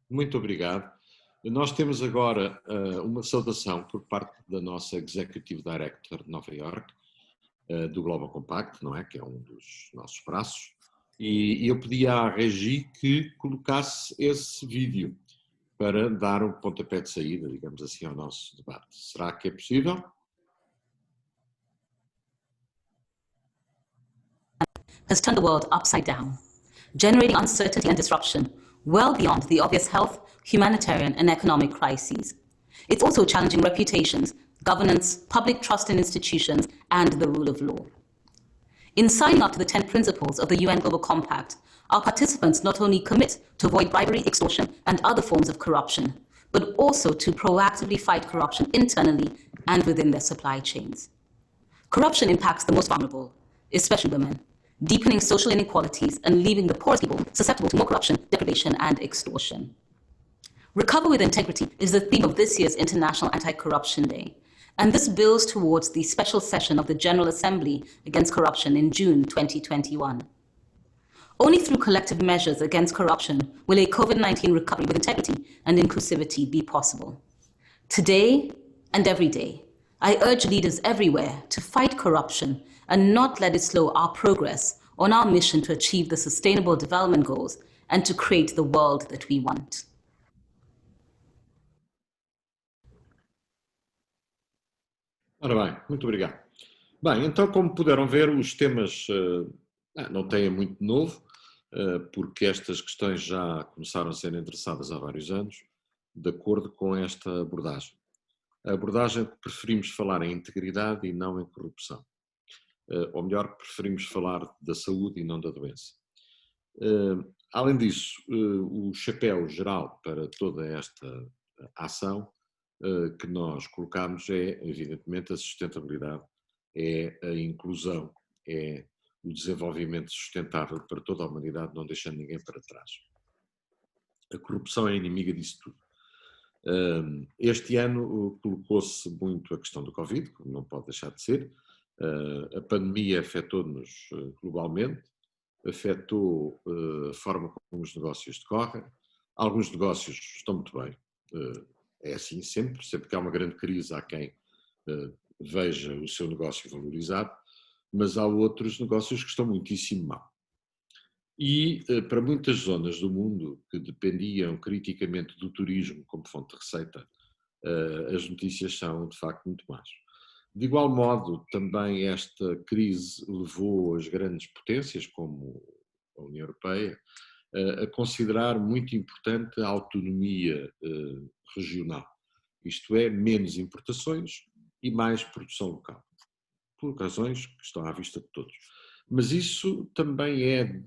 Muito obrigado. Nós temos agora uma saudação por parte da nossa Executive Director de Nova Iorque, do Global Compact, não é? Que é um dos nossos braços. E eu pedi à Regi que colocasse esse vídeo para dar um pontapé de saída, digamos assim, ao nosso debate. Será que é possível? Has turned the world upside down, generating uncertainty and disruption well beyond the obvious health, humanitarian, and economic crises. It's also challenging reputations, governance, public trust in institutions, and the rule of law. In signing up to the 10 principles of the UN Global Compact, our participants not only commit to avoid bribery, extortion, and other forms of corruption, but also to proactively fight corruption internally and within their supply chains. Corruption impacts the most vulnerable, especially women, deepening social inequalities and leaving the poorest people susceptible to more corruption, deprivation, and extortion. Recover with Integrity is the theme of this year's International Anti-Corruption Day, and this builds towards the special session of the General Assembly Against Corruption in June 2021. Only through collective measures against corruption will a COVID-19 recovery with integrity and inclusivity be possible. Today and every day, I urge leaders everywhere to fight corruption and not let it slow our progress on our mission to achieve the Sustainable Development Goals and to create the world that we want. Ora bem, muito obrigado. Bem, então como puderam ver, os temas não têm muito novo, porque estas questões já começaram a ser endereçadas há vários anos, de acordo com esta abordagem. A abordagem que preferimos falar em integridade e não em corrupção. Ou melhor, preferimos falar da saúde e não da doença. Além disso, o chapéu geral para toda esta ação que nós colocamos é, evidentemente, a sustentabilidade, é a inclusão, é o desenvolvimento sustentável para toda a humanidade, não deixando ninguém para trás. A corrupção é inimiga disso tudo. Este ano colocou-se muito a questão do Covid, como não pode deixar de ser. A pandemia afetou-nos globalmente, afetou a forma como os negócios decorrem. Alguns negócios estão muito bem, é assim sempre que há uma grande crise há quem veja o seu negócio valorizado, mas há outros negócios que estão muitíssimo mal. E para muitas zonas do mundo que dependiam criticamente do turismo como fonte de receita, as notícias são de facto muito más. De igual modo, também esta crise levou as grandes potências, como a União Europeia, a considerar muito importante a autonomia regional, isto é, menos importações e mais produção local, por razões que estão à vista de todos. Mas isso também é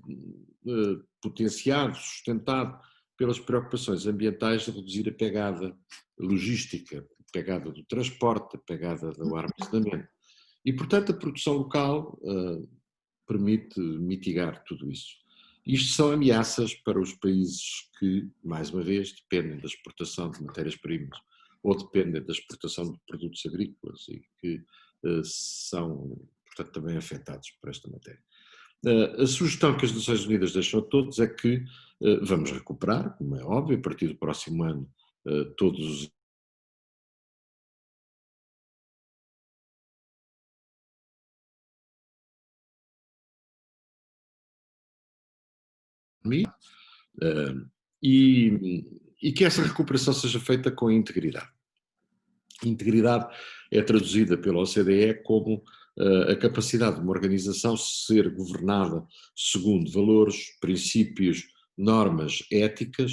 potenciado, sustentado pelas preocupações ambientais de reduzir a pegada logística, a pegada do transporte, a pegada do armazenamento. E, portanto, a produção local permite mitigar tudo isso. Isto são ameaças para os países que, mais uma vez, dependem da exportação de matérias-primas ou dependem da exportação de produtos agrícolas e que são, portanto, também afetados por esta matéria. A sugestão que as Nações Unidas deixam a todos é que vamos recuperar, como é óbvio, a partir do próximo ano, todos os e que essa recuperação seja feita com integridade. Integridade é traduzida pela OCDE como a capacidade de uma organização ser governada segundo valores, princípios, normas éticas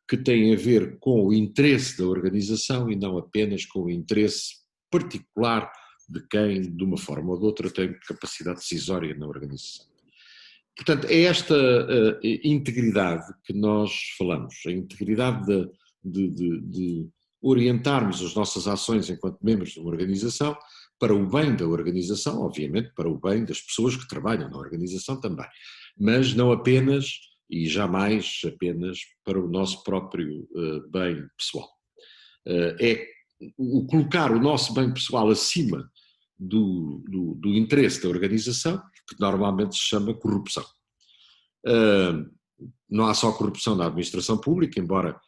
que têm a ver com o interesse da organização e não apenas com o interesse particular de quem, de uma forma ou de outra, tem capacidade decisória na organização. Portanto, é esta integridade que nós falamos, a integridade de orientarmos as nossas ações enquanto membros de uma organização para o bem da organização, obviamente para o bem das pessoas que trabalham na organização também, mas não apenas e jamais apenas para o nosso próprio bem pessoal. É o colocar o nosso bem pessoal acima do interesse da organização, que normalmente se chama corrupção. não há só corrupção na administração pública, embora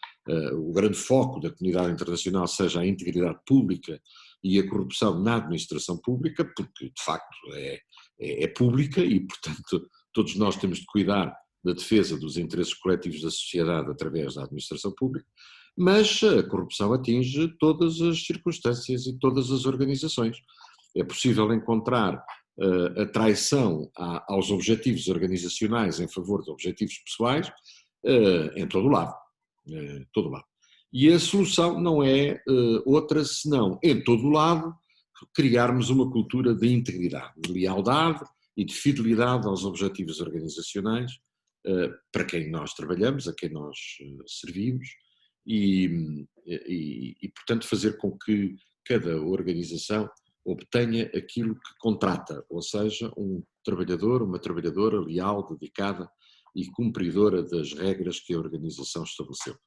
o grande foco da comunidade internacional seja a integridade pública e a corrupção na administração pública, porque de facto é pública e, portanto, todos nós temos de cuidar da defesa dos interesses coletivos da sociedade através da administração pública, mas a corrupção atinge todas as circunstâncias e todas as organizações. É possível encontrar a traição aos objetivos organizacionais em favor de objetivos pessoais em todo o lado. Todo lado. E a solução não é outra senão, em todo o lado, criarmos uma cultura de integridade, de lealdade e de fidelidade aos objetivos organizacionais para quem nós trabalhamos, a quem nós servimos e, portanto, fazer com que cada organização obtenha aquilo que contrata, ou seja, um trabalhador, uma trabalhadora leal, dedicada e cumpridora das regras que a organização estabeleceu.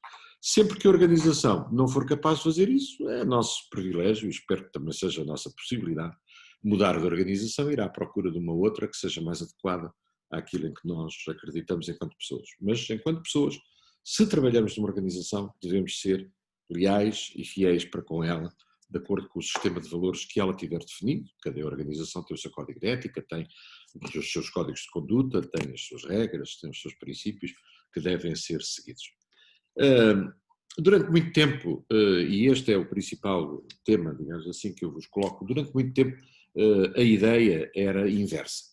Sempre que a organização não for capaz de fazer isso, é nosso privilégio, e espero que também seja a nossa possibilidade, mudar de organização e ir à procura de uma outra que seja mais adequada àquilo em que nós acreditamos enquanto pessoas. Mas, enquanto pessoas, se trabalhamos numa organização, devemos ser leais e fiéis para com ela, de acordo com o sistema de valores que ela tiver definido. Cada organização tem o seu código de ética, tem os seus códigos de conduta, tem as suas regras, tem os seus princípios que devem ser seguidos. Durante muito tempo, e este é o principal tema, digamos assim, que eu vos coloco, durante muito tempo a ideia era inversa.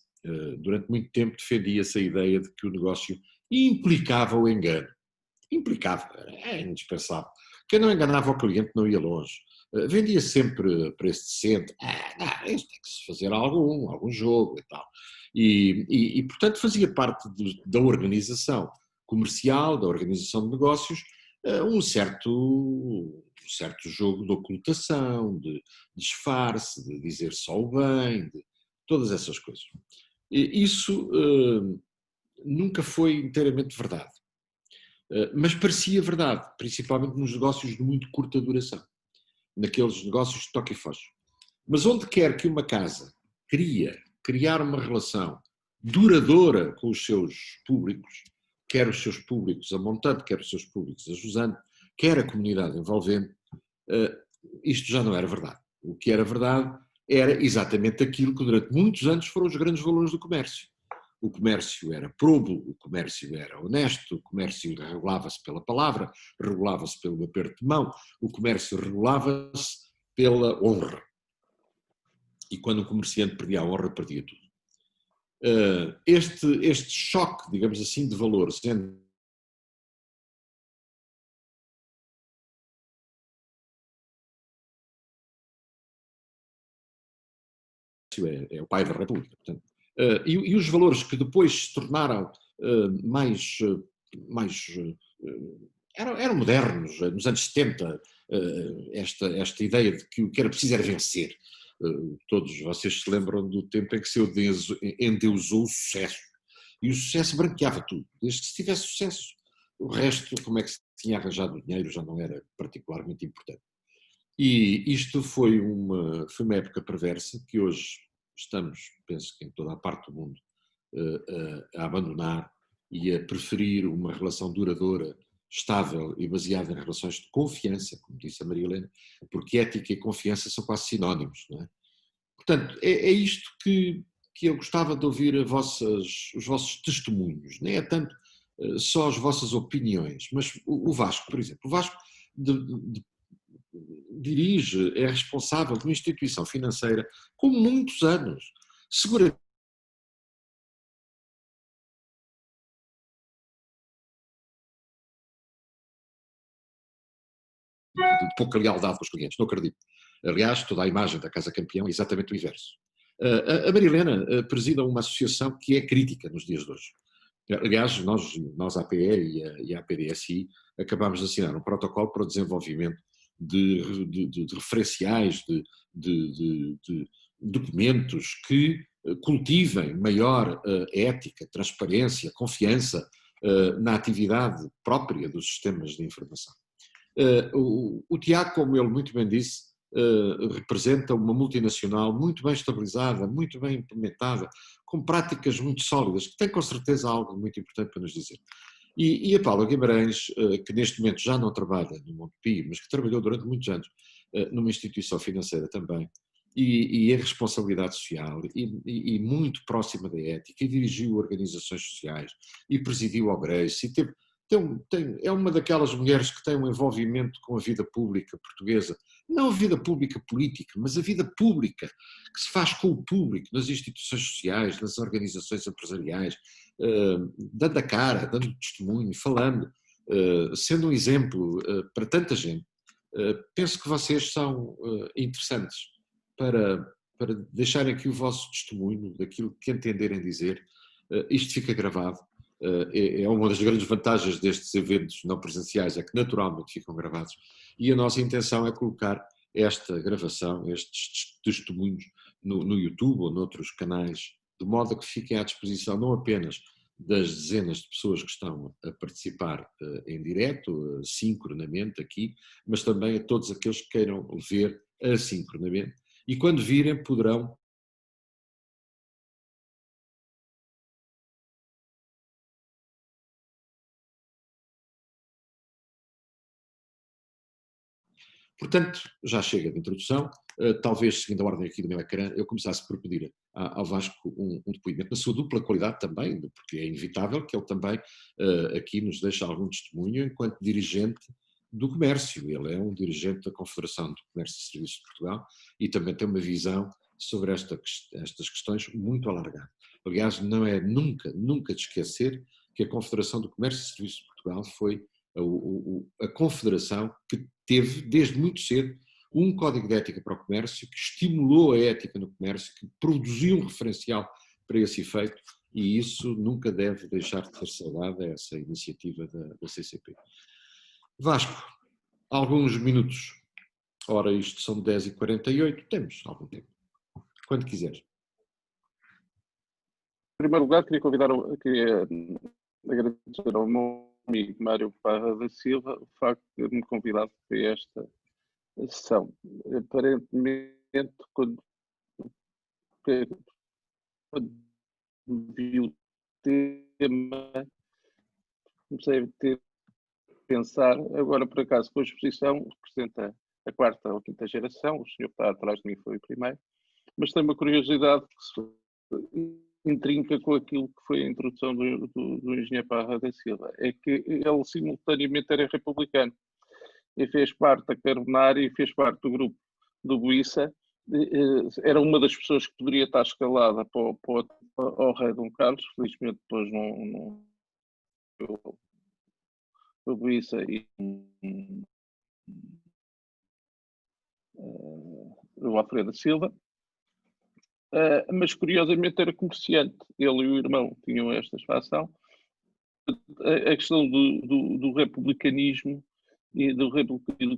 Durante muito tempo defendia-se a ideia de que o negócio implicava o engano. Implicava, é indispensável. Quem não enganava o cliente não ia longe. Vendia sempre preço decente. Isto tem que se fazer algum jogo e tal. E portanto, fazia parte da organização comercial, da organização de negócios, um certo jogo de ocultação, de disfarce, de dizer só o bem, de todas essas coisas. Isso nunca foi inteiramente verdade. Mas parecia verdade, principalmente nos negócios de muito curta duração, naqueles negócios de toque e foge. Mas onde quer que uma casa criar uma relação duradoura com os seus públicos, quer os seus públicos a montante, quer os seus públicos a jusante, quer a comunidade envolvente, isto já não era verdade. O que era verdade era exatamente aquilo que durante muitos anos foram os grandes valores do comércio. O comércio era probo, o comércio era honesto, o comércio regulava-se pela palavra, regulava-se pelo aperto de mão, o comércio regulava-se pela honra. E quando um comerciante perdia a honra, perdia tudo. Este choque, digamos assim, de valores é o pai da República, portanto. E os valores que depois se tornaram eram modernos, nos anos 70, esta ideia de que o que era preciso era vencer. Todos vocês se lembram do tempo em que se endeusou o sucesso. E o sucesso branqueava tudo, desde que se tivesse sucesso. O resto, como é que se tinha arranjado o dinheiro, já não era particularmente importante. E isto foi uma época perversa que hoje estamos, penso que em toda a parte do mundo, a abandonar e a preferir uma relação duradoura, estável e baseada em relações de confiança, como disse a Maria Helena, porque ética e confiança são quase sinónimos, não é? Portanto, é isto que eu gostava de ouvir os vossos testemunhos, nem é tanto só as vossas opiniões, mas o Vasco, por exemplo, o Vasco dirige, é responsável de uma instituição financeira com muitos anos, seguramente de pouca lealdade com os clientes, não acredito. Aliás, toda a imagem da Casa Campeão é exatamente o inverso. A Maria Helena presida uma associação que é crítica nos dias de hoje. Aliás, nós a APE e a APDSI, acabámos de assinar um protocolo para o desenvolvimento de referenciais, de documentos que cultivem maior ética, transparência, confiança na atividade própria dos sistemas de informação. O Tiago, como ele muito bem disse, representa uma multinacional muito bem estabilizada, muito bem implementada, com práticas muito sólidas, que tem com certeza algo muito importante para nos dizer. E a Paula Guimarães, que neste momento já não trabalha no Montepio, mas que trabalhou durante muitos anos numa instituição financeira também, e em responsabilidade social, e muito próxima da ética, e dirigiu organizações sociais, e presidiu ao Grace, e é uma daquelas mulheres que tem um envolvimento com a vida pública portuguesa, não a vida pública política, mas a vida pública, que se faz com o público, nas instituições sociais, nas organizações empresariais, dando a cara, dando testemunho, falando, sendo um exemplo para tanta gente. Penso que vocês são interessantes para deixarem aqui o vosso testemunho daquilo que entenderem dizer. Isto fica gravado. É uma das grandes vantagens destes eventos não presenciais, é que naturalmente ficam gravados. E a nossa intenção é colocar esta gravação, estes testemunhos no YouTube ou noutros canais, de modo a que fiquem à disposição não apenas das dezenas de pessoas que estão a participar em direto, sincronamente aqui, mas também a todos aqueles que queiram ver assincronamente. E quando virem, poderão Portanto, já chega de introdução. Talvez, seguindo a ordem aqui do meu ecrã, eu começasse por pedir ao Vasco um depoimento, na sua dupla qualidade também, porque é inevitável que ele também aqui nos deixe algum testemunho enquanto dirigente do comércio. Ele é um dirigente da Confederação do Comércio e Serviços de Portugal e também tem uma visão sobre estas questões muito alargada. Aliás, não é nunca de esquecer que a Confederação do Comércio e Serviços de Portugal foi a confederação que teve, desde muito cedo, um código de ética para o comércio, que estimulou a ética no comércio, que produziu um referencial para esse efeito, e isso nunca deve deixar de ser saudado, essa iniciativa da CCP. Vasco, alguns minutos. Ora, isto são 10h48, temos algum tempo. Quando quiseres. Em primeiro lugar, queria agradecer ao meu amigo Mário Parra da Silva o facto de ter-me convidado para esta sessão. Aparentemente, quando vi o tema, comecei a pensar, agora por acaso com a exposição, representa a quarta ou quinta geração, o senhor que está atrás de mim foi o primeiro, mas tem uma curiosidade que intrinca com aquilo que foi a introdução do engenheiro Parra da Silva, é que ele simultaneamente era republicano e fez parte da Carbonari e fez parte do grupo do Buissa. Era uma das pessoas que poderia estar escalada ao rei Dom Carlos, felizmente depois não o Buissa e o Alfredo Silva. Mas curiosamente era comerciante. Ele e o irmão tinham esta fação. A questão do republicanismo e do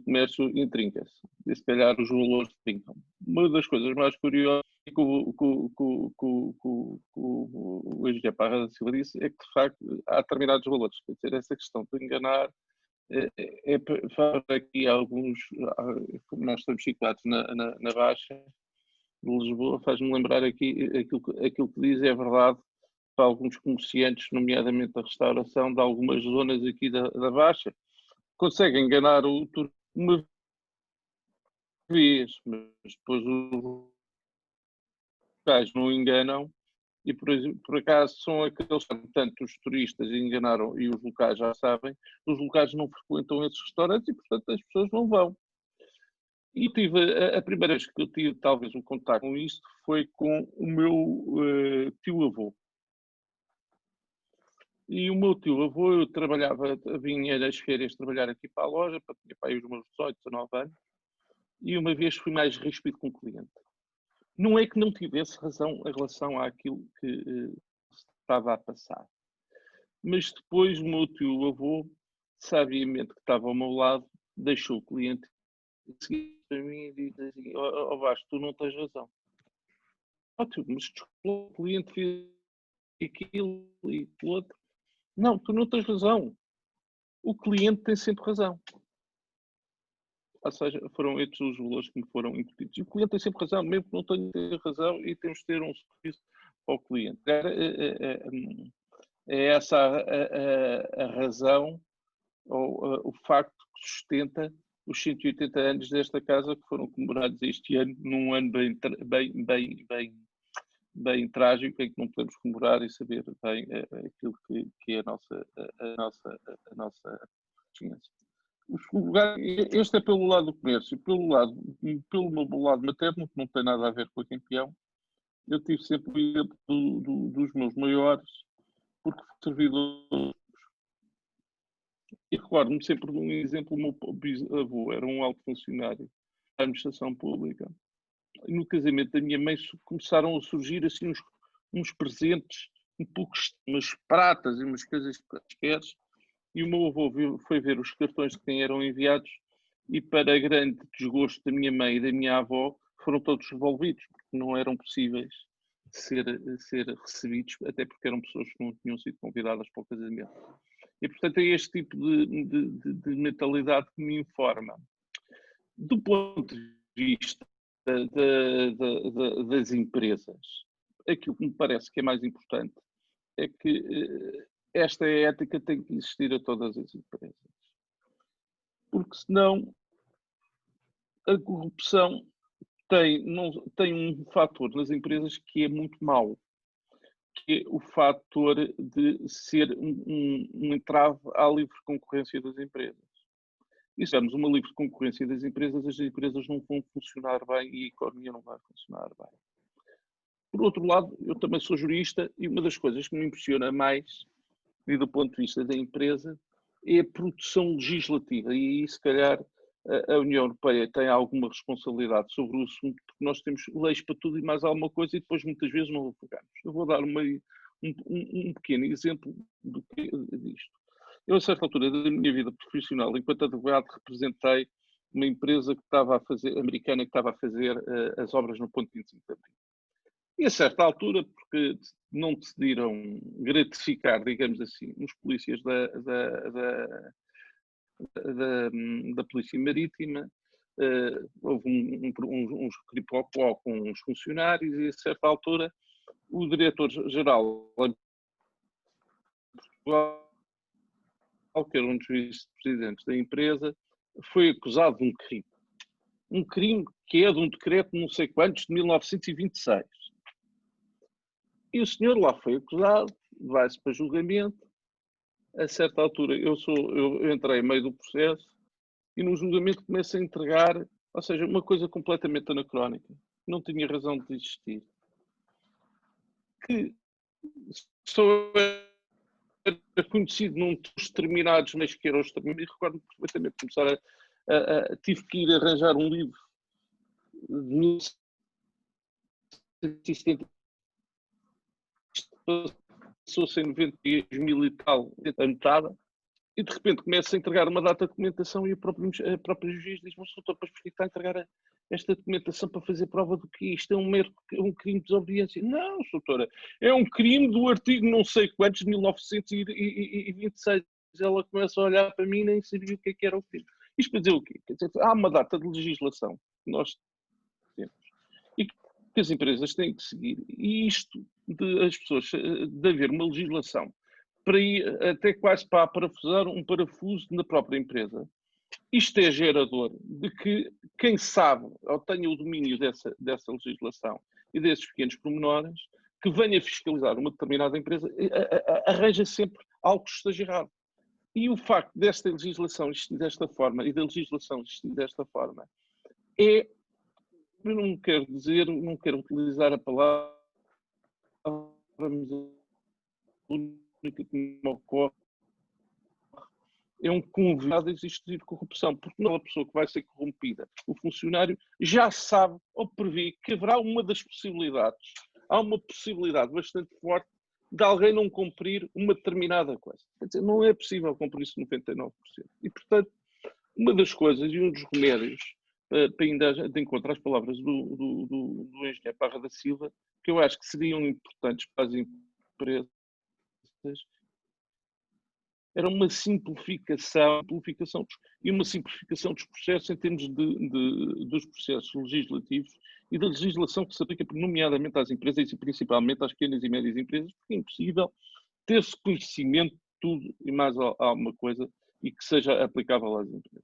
comércio intrinca-se. E se calhar os valores trincam. Uma das coisas mais curiosas que o engenheiro Parra da Silva disse é que, de facto, há determinados valores. Quer dizer, essa questão de enganar para aqui alguns, como nós estamos situados na Baixa de Lisboa, faz-me lembrar aqui aquilo que diz é verdade para alguns comerciantes, nomeadamente da restauração, de algumas zonas aqui da Baixa, conseguem enganar o turista uma vez, mas depois os locais não enganam e por acaso são aqueles que tanto os turistas enganaram e os locais já sabem, os locais não frequentam esses restaurantes e portanto as pessoas não vão. E a primeira vez que eu tive talvez um contato com isto foi com o meu tio-avô. E o meu tio-avô, eu vinha das férias trabalhar aqui para a loja, tinha para aí os meus 18, 19 anos, e uma vez fui mais ríspido com o cliente. Não é que não tivesse razão em relação àquilo que estava a passar, mas depois o meu tio-avô, sabiamente que estava ao meu lado, deixou o cliente seguir para mim e disse assim: ó Vasco, tu não tens razão. Ótimo, mas o cliente fez aquilo e o outro. Não, tu não tens razão. O cliente tem sempre razão. Ou seja, foram estes os valores que me foram incutidos. E o cliente tem sempre razão, mesmo que não tenha razão, e temos de ter um serviço ao cliente. É essa a razão ou o facto que sustenta os 180 anos desta casa, que foram comemorados este ano, num ano bem trágico, em que não podemos comemorar e saber bem aquilo que é a nossa ciência. Este é pelo lado do comércio. Pelo meu lado materno, que não tem nada a ver com a Campeão, eu tive sempre o exemplo dos meus maiores, porque servidores. E recordo-me sempre de um exemplo: o meu bisavô era um alto funcionário da administração pública. E no casamento da minha mãe começaram a surgir assim uns presentes, um pouco umas pratas e umas coisas quaisquer. E o meu avô foi ver os cartões de quem eram enviados e, para grande desgosto da minha mãe e da minha avó, foram todos devolvidos, porque não eram possíveis ser recebidos, até porque eram pessoas que não tinham sido convidadas para o casamento. E, portanto, é este tipo de mentalidade que me informa. Do ponto de vista das empresas, aquilo que me parece que é mais importante é que esta ética tem que existir a todas as empresas. Porque senão a corrupção tem um fator nas empresas que é muito mau, que é o fator de ser um entrave à livre concorrência das empresas. E se tivermos uma livre concorrência das empresas, as empresas não vão funcionar bem e a economia não vai funcionar bem. Por outro lado, eu também sou jurista e uma das coisas que me impressiona mais, e do ponto de vista da empresa, é a produção legislativa. E aí, se calhar, a União Europeia tem alguma responsabilidade sobre o assunto, porque nós temos leis para tudo e mais alguma coisa e depois muitas vezes não aplicamos. Eu vou dar um pequeno exemplo disto. Eu, a certa altura da minha vida profissional, enquanto advogado, representei uma empresa que estava a fazer, americana, que estava a fazer as obras no ponto 25 de Abril. E a certa altura, porque não decidiram gratificar, digamos assim, os polícias da Polícia Marítima, houve uns cripopó com os funcionários e a certa altura o diretor-geral de Portugal, que era um dos vice-presidentes da empresa, foi acusado de um crime. Um crime que é de um decreto não sei quantos, de 1926. E o senhor lá foi acusado, vai-se para julgamento. A certa altura, eu entrei em meio do processo e no julgamento começo a entregar, ou seja, uma coisa completamente anacrónica. Não tinha razão de existir. Que só era conhecido num dos determinados meios que eram os determinados. E recordo-me perfeitamente começar tive que ir arranjar um livro de 1970. Passou-se em 90 dias, 1000 e tal, anotada, e de repente começa a entregar uma data de documentação e a própria juiz diz: mas doutor, para está a entregar esta documentação para fazer prova do que isto é um crime de desobediência. Não, doutora, é um crime do artigo não sei quantos, de 1926. Ela começa a olhar para mim e nem sabia o que era o crime. Isto para dizer o quê? Quer dizer, há uma data de legislação que nós temos e que as empresas têm que seguir. E isto as pessoas, de haver uma legislação para ir até quase para parafusar um parafuso na própria empresa. Isto é gerador de que quem sabe ou tenha o domínio dessa legislação e desses pequenos pormenores, que venha fiscalizar uma determinada empresa, arranja sempre algo que esteja errado. E o facto desta legislação existir desta forma e da legislação existir desta forma eu não quero utilizar a palavra, mas o único que me ocorre é um convidado a existir corrupção, porque não é a pessoa que vai ser corrompida. O funcionário já sabe ou prevê que haverá uma das possibilidades. Há uma possibilidade bastante forte de alguém não cumprir uma determinada coisa. Quer dizer, não é possível cumprir isso 99%. E, portanto, uma das coisas e um dos remédios, para ainda de encontrar as palavras do engenheiro Parra da Silva, que eu acho que seriam importantes para as empresas, era uma simplificação e uma simplificação dos processos em termos dos processos legislativos e da legislação que se aplica nomeadamente às empresas e principalmente às pequenas e médias empresas, porque é impossível ter-se conhecimento de tudo e mais alguma coisa e que seja aplicável às empresas.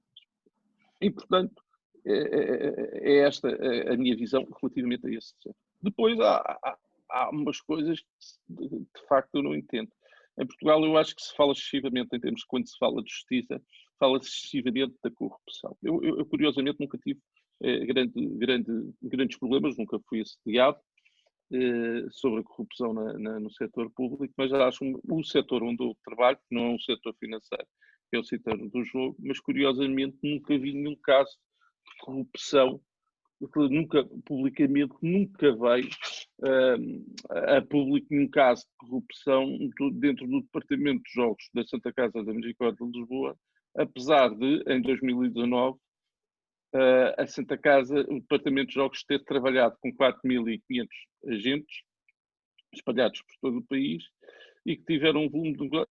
E, portanto, é esta a minha visão relativamente a esse setor. Depois há umas coisas que de facto eu não entendo. Em Portugal eu acho que se fala excessivamente em termos, quando se fala de justiça, fala-se excessivamente da corrupção. Eu curiosamente nunca tive grandes problemas, nunca fui assediado sobre a corrupção no setor público, mas acho o setor onde eu trabalho, que não é um setor financeiro, que é o setor do jogo, mas curiosamente nunca vi nenhum caso de corrupção, publicamente nunca veio a público nenhum caso de corrupção dentro do Departamento de Jogos da Santa Casa da Misericórdia de Lisboa, apesar de, em 2019, a Santa Casa, o Departamento de Jogos, ter trabalhado com 4.500 agentes espalhados por todo o país e que tiveram um volume de negócio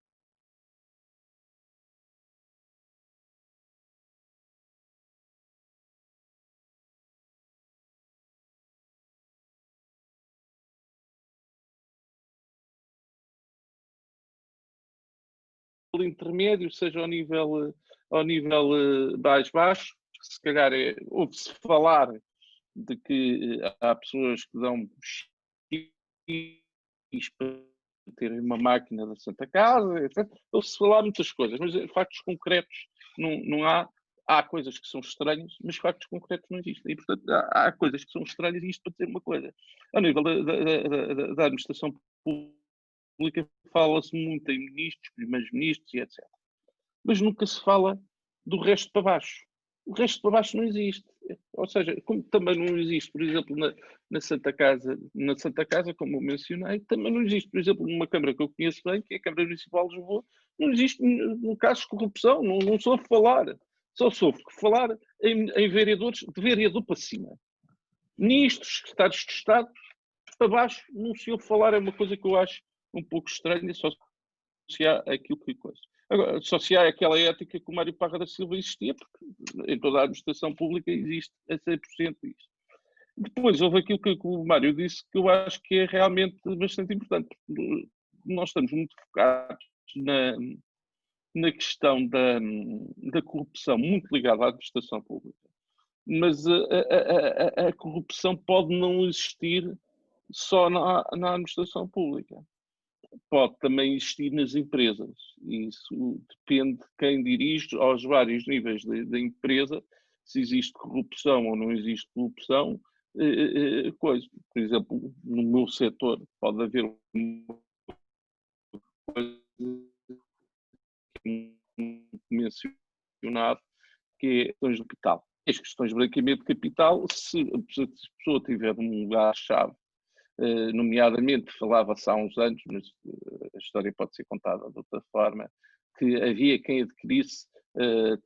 intermédio, seja ao nível mais baixo, se calhar ouve-se falar de que há pessoas que dão X para terem uma máquina da Santa Casa, etc. Ouve-se falar muitas coisas, mas factos concretos não há. Há coisas que são estranhas, mas factos concretos não existem. E, portanto, há coisas que são estranhas, e isto para dizer uma coisa. A nível da administração pública, fala-se muito em ministros, primeiros ministros e etc. Mas nunca se fala do resto para baixo. O resto para baixo não existe. Ou seja, como também não existe, por exemplo, na Santa Casa, como eu mencionei, também não existe, por exemplo, numa Câmara que eu conheço bem, que é a Câmara Municipal de Lisboa, não existe no caso de corrupção, não soube falar. Só soube falar em vereadores, de vereador para cima. Ministros, secretários de Estado, para baixo, não se ouve falar, é uma coisa que eu acho um pouco estranha, só se há aquilo que coisa. Agora, só se há aquela ética que o Mário Parra da Silva existia, porque em toda a administração pública existe a 100% isso. Depois houve aquilo que o Mário disse, que eu acho que é realmente bastante importante. Nós estamos muito focados na questão da corrupção, muito ligada à administração pública. Mas a corrupção pode não existir só na administração pública. Pode também existir nas empresas. Isso depende de quem dirige aos vários níveis da empresa, se existe corrupção ou não existe corrupção. Coisa. Por exemplo, no meu setor pode haver uma coisa mencionado, que é questões de capital. As questões de branqueamento de capital, se a pessoa tiver um lugar-chave, nomeadamente, falava-se há uns anos, mas a história pode ser contada de outra forma, que havia quem adquirisse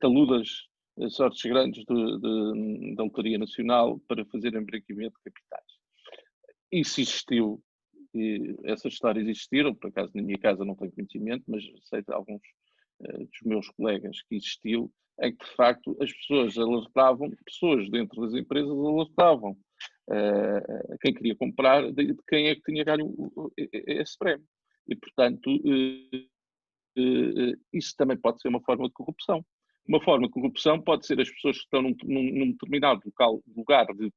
taludas, sortes grandes da Loteria Nacional para fazerem branqueamento de capitais. Isso existiu, essas histórias existiram, por acaso na minha casa não tenho conhecimento, mas sei de alguns dos meus colegas que existiu, é que de facto as pessoas alertavam, pessoas dentro das empresas alertavam quem queria comprar, de quem é que tinha ganho esse prémio. E, portanto, isso também pode ser uma forma de corrupção. Uma forma de corrupção pode ser as pessoas que estão num determinado lugar de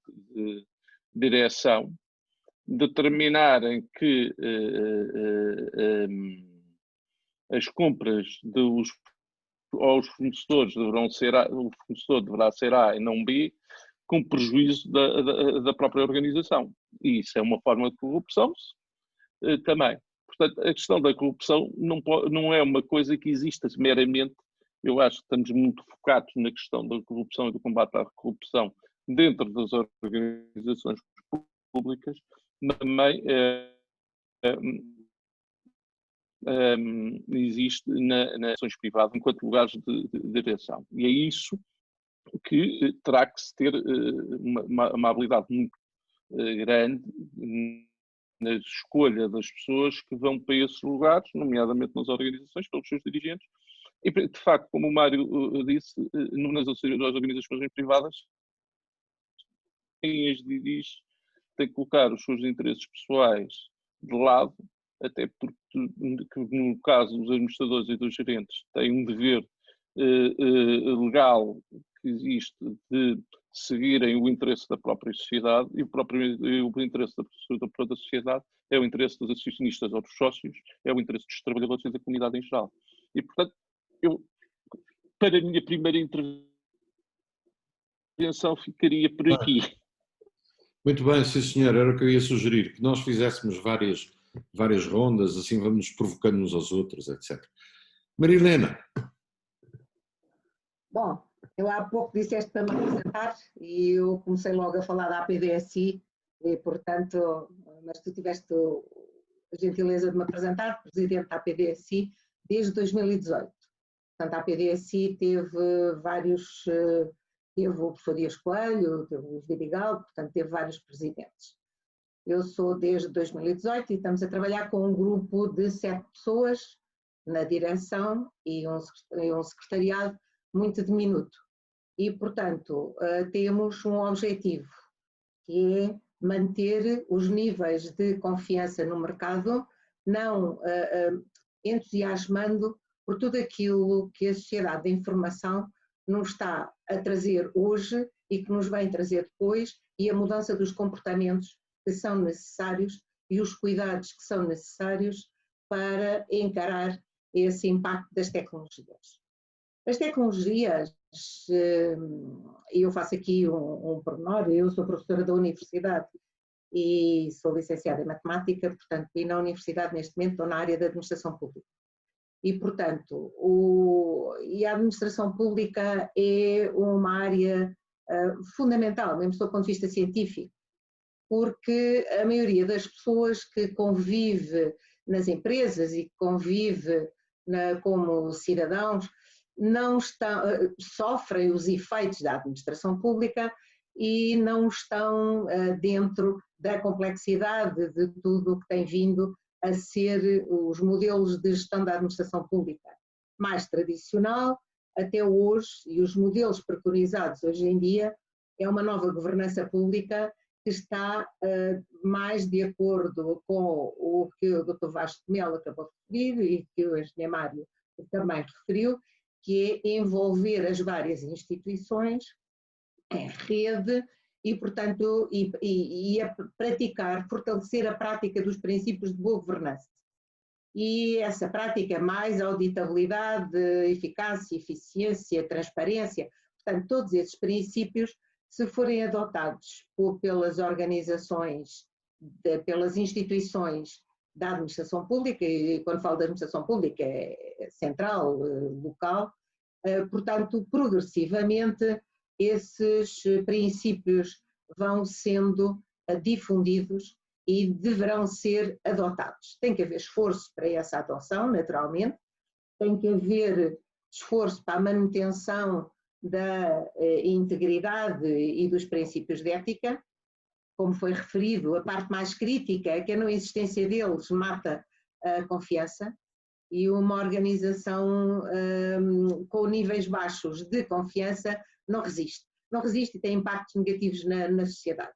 direção determinarem que as compras aos fornecedores o fornecedor deverá ser A e não B, com prejuízo da própria organização. E isso é uma forma de corrupção também. Portanto, a questão da corrupção não é uma coisa que exista meramente. Eu acho que estamos muito focados na questão da corrupção e do combate à corrupção dentro das organizações públicas, mas também existe nas ações privadas enquanto lugares de direção. E é isso que terá que se ter uma habilidade muito grande na escolha das pessoas que vão para esses lugares, nomeadamente nas organizações, pelos seus dirigentes. E, de facto, como o Mário disse, nas organizações privadas, quem as dirige tem que colocar os seus interesses pessoais de lado até porque no caso dos administradores e dos gerentes têm um dever legal que existe de seguirem o interesse da própria sociedade, e o interesse da própria sociedade é o interesse dos acionistas ou dos sócios, é o interesse dos trabalhadores e da comunidade em geral. E, portanto, para a minha primeira intervenção ficaria por aqui. Muito bem, sim senhor, era o que eu ia sugerir, que nós fizéssemos várias rondas, assim vamos provocando uns aos outros, etc. Maria Helena. Bom, eu há pouco disseste para me apresentar e eu comecei logo a falar da APDSI e, portanto, mas tu tiveste a gentileza de me apresentar, presidente da APDSI, desde 2018. Portanto, a APDSI teve teve o professor Dias Coelho, teve o Luís Vidigal, portanto, teve vários presidentes. Eu sou desde 2018 e estamos a trabalhar com um grupo de 7 pessoas na direção e um secretariado muito diminuto. E, portanto, temos um objetivo, que é manter os níveis de confiança no mercado, não entusiasmando por tudo aquilo que a sociedade da informação nos está a trazer hoje e que nos vem trazer depois, e a mudança dos comportamentos que são necessários e os cuidados que são necessários para encarar esse impacto das tecnologias. As tecnologias, e eu faço aqui um pormenor, eu sou professora da universidade e sou licenciada em matemática, portanto, e na universidade neste momento estou na área da administração pública. E, portanto, a administração pública é uma área fundamental, mesmo do ponto de vista científico, porque a maioria das pessoas que convive nas empresas e que convive como cidadãos não sofrem os efeitos da administração pública e não estão dentro da complexidade de tudo o que tem vindo a ser os modelos de gestão da administração pública mais tradicional até hoje, e os modelos preconizados hoje em dia é uma nova governança pública que está mais de acordo com o que o Dr. Vasco de Melo acabou de referir e que o engenheiro Mário também referiu, que é envolver as várias instituições em rede e, portanto, a praticar, fortalecer a prática dos princípios de boa governança. E essa prática, mais auditabilidade, eficácia, eficiência, transparência, portanto, todos esses princípios, se forem adotados pelas organizações, pelas instituições da administração pública, e quando falo da administração pública é central, local, portanto, progressivamente esses princípios vão sendo difundidos e deverão ser adotados. Tem que haver esforço para essa adoção, naturalmente, tem que haver esforço para a manutenção da integridade e dos princípios de ética. Como foi referido, a parte mais crítica é que a não existência deles mata a confiança, e uma organização com níveis baixos de confiança não resiste. Não resiste e tem impactos negativos na sociedade.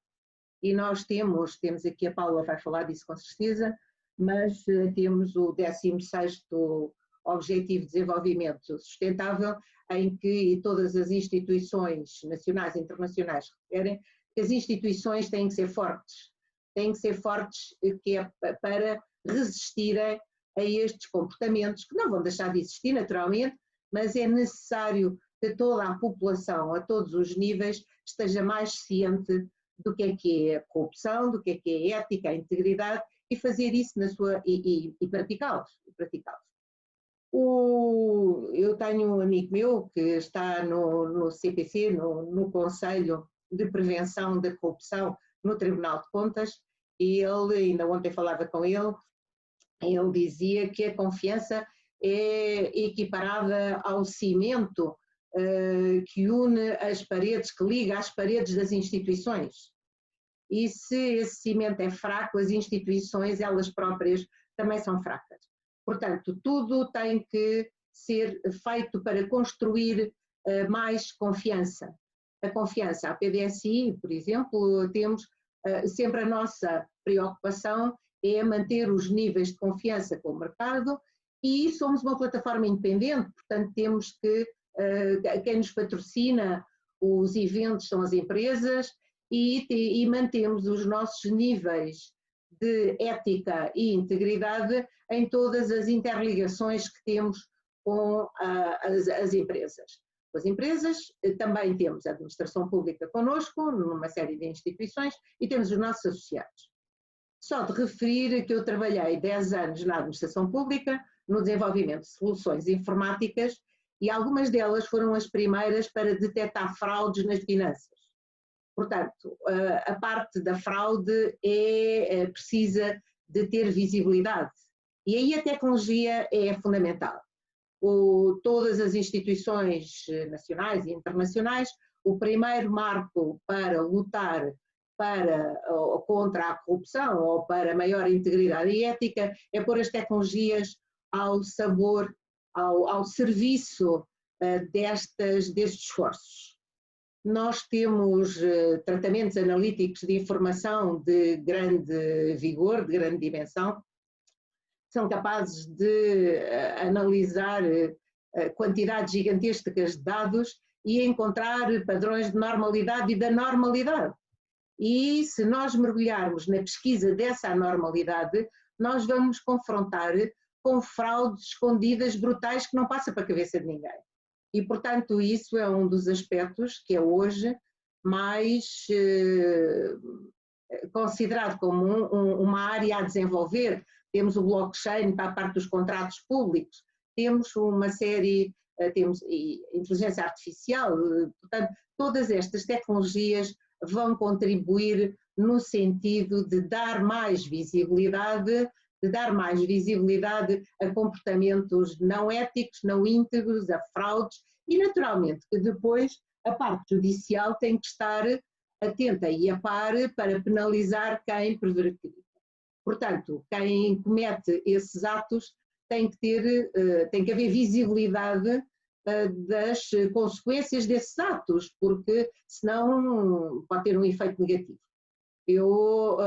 E nós temos aqui, a Paula vai falar disso com certeza, mas temos o 16º Objetivo de Desenvolvimento Sustentável, em que todas as instituições nacionais e internacionais referem que as instituições têm que ser fortes que é para resistirem a estes comportamentos, que não vão deixar de existir naturalmente, mas é necessário que toda a população, a todos os níveis, esteja mais ciente do que é a corrupção, do que é a ética, a integridade, e fazer isso e praticá-los. Eu tenho um amigo meu que está no CPC, no Conselho de Prevenção da Corrupção, no Tribunal de Contas, e ele, ainda ontem falava com ele dizia que a confiança é equiparada ao cimento que une as paredes, que liga as paredes das instituições. E se esse cimento é fraco, as instituições, elas próprias, também são fracas. Portanto, tudo tem que ser feito para construir mais confiança. A confiança, a PDSI, por exemplo, temos sempre a nossa preocupação é manter os níveis de confiança com o mercado e somos uma plataforma independente, portanto temos que, quem nos patrocina os eventos são as empresas e mantemos os nossos níveis de ética e integridade em todas as interligações que temos com as empresas. As empresas também temos a administração pública connosco, numa série de instituições, e temos os nossos associados. Só de referir que eu trabalhei 10 anos na administração pública, no desenvolvimento de soluções informáticas, e algumas delas foram as primeiras para detectar fraudes nas finanças. Portanto, a parte da fraude precisa de ter visibilidade, e aí a tecnologia é fundamental. Todas as instituições nacionais e internacionais, o primeiro marco para lutar contra a corrupção ou para maior integridade e ética é pôr as tecnologias ao sabor, ao serviço destes esforços. Nós temos tratamentos analíticos de informação de grande vigor, de grande dimensão, são capazes de analisar quantidades gigantescas de dados e encontrar padrões de normalidade e da normalidade. E se nós mergulharmos na pesquisa dessa anormalidade, nós vamos confrontar com fraudes escondidas brutais que não passa para a cabeça de ninguém. E, portanto, isso é um dos aspectos que é hoje mais considerado como uma área a desenvolver. Temos o blockchain para a parte dos contratos públicos, temos uma série, temos inteligência artificial, portanto, todas estas tecnologias vão contribuir no sentido de dar mais visibilidade, a comportamentos não éticos, não íntegros, a fraudes e, naturalmente, que depois a parte judicial tem que estar atenta e a par para penalizar quem prevarica. Portanto, quem comete esses atos tem que haver visibilidade das consequências desses atos, porque senão pode ter um efeito negativo. Eu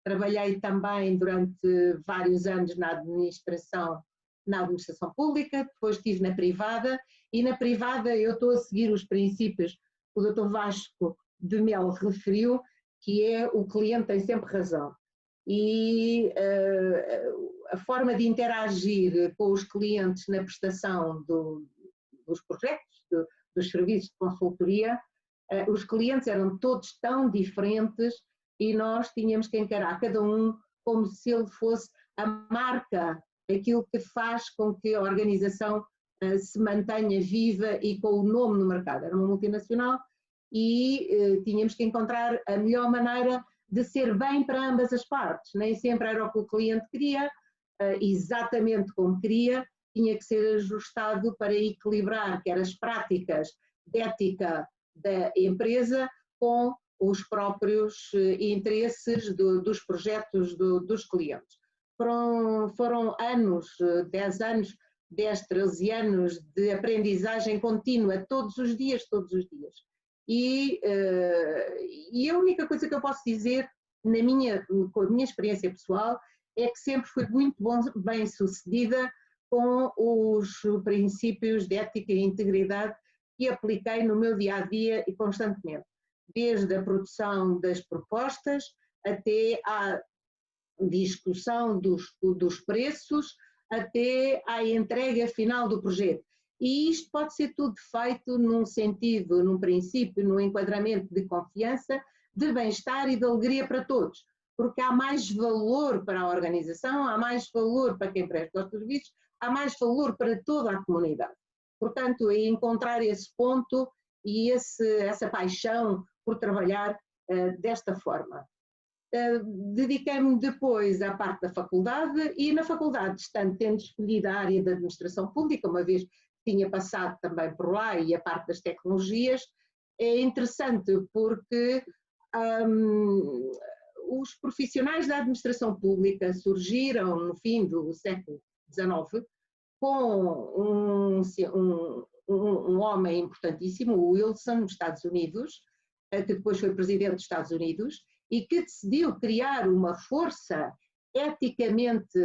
trabalhei também durante vários anos na administração pública, depois estive na privada, e na privada eu estou a seguir os princípios que o Dr. Vasco de Mel referiu, que é o cliente tem sempre razão. E a forma de interagir com os clientes na prestação dos projetos, dos serviços de consultoria, os clientes eram todos tão diferentes e nós tínhamos que encarar cada um como se ele fosse a marca, aquilo que faz com que a organização se mantenha viva e com o nome no mercado. Era uma multinacional e tínhamos que encontrar a melhor maneira de ser bem para ambas as partes. Nem sempre era o que o cliente queria, exatamente como queria, tinha que ser ajustado para equilibrar quer as práticas de ética da empresa com os próprios interesses dos projetos dos clientes. Foram anos, 10 anos, 10, 13 anos de aprendizagem contínua, todos os dias. E a única coisa que eu posso dizer, com a minha experiência pessoal, é que sempre fui muito bem sucedida com os princípios de ética e integridade que apliquei no meu dia-a-dia e constantemente, desde a produção das propostas até à discussão dos preços, até à entrega final do projeto. E isto pode ser tudo feito num sentido, num princípio, num enquadramento de confiança, de bem-estar e de alegria para todos, porque há mais valor para a organização, há mais valor para quem presta os serviços, há mais valor para toda a comunidade. Portanto, é encontrar esse ponto e essa paixão por trabalhar desta forma. Dediquei-me depois à parte da faculdade e na faculdade, tendo escolhido a área da administração pública, uma vez tinha passado também por lá e a parte das tecnologias, é interessante porque os profissionais da administração pública surgiram no fim do século XIX com um homem importantíssimo, o Wilson, nos Estados Unidos, que depois foi presidente dos Estados Unidos, e que decidiu criar uma força eticamente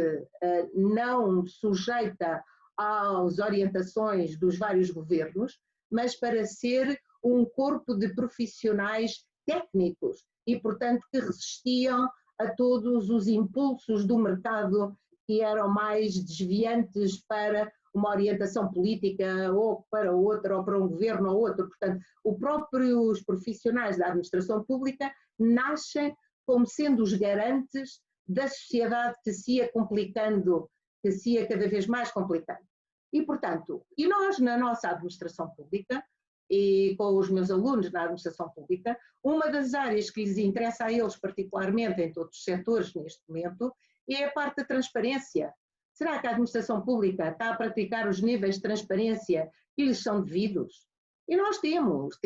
não sujeita às orientações dos vários governos, mas para ser um corpo de profissionais técnicos e, portanto, que resistiam a todos os impulsos do mercado que eram mais desviantes para uma orientação política ou para outra, ou para um governo ou outro. Portanto, os profissionais da administração pública nascem como sendo os garantes da sociedade que se ia complicando, que se ia cada vez mais complicando. E, portanto, e nós na nossa administração pública, e com os meus alunos na administração pública, uma das áreas que lhes interessa a eles particularmente em todos os setores neste momento é a parte da transparência. Será que a administração pública está a praticar os níveis de transparência que lhes são devidos? E nós temos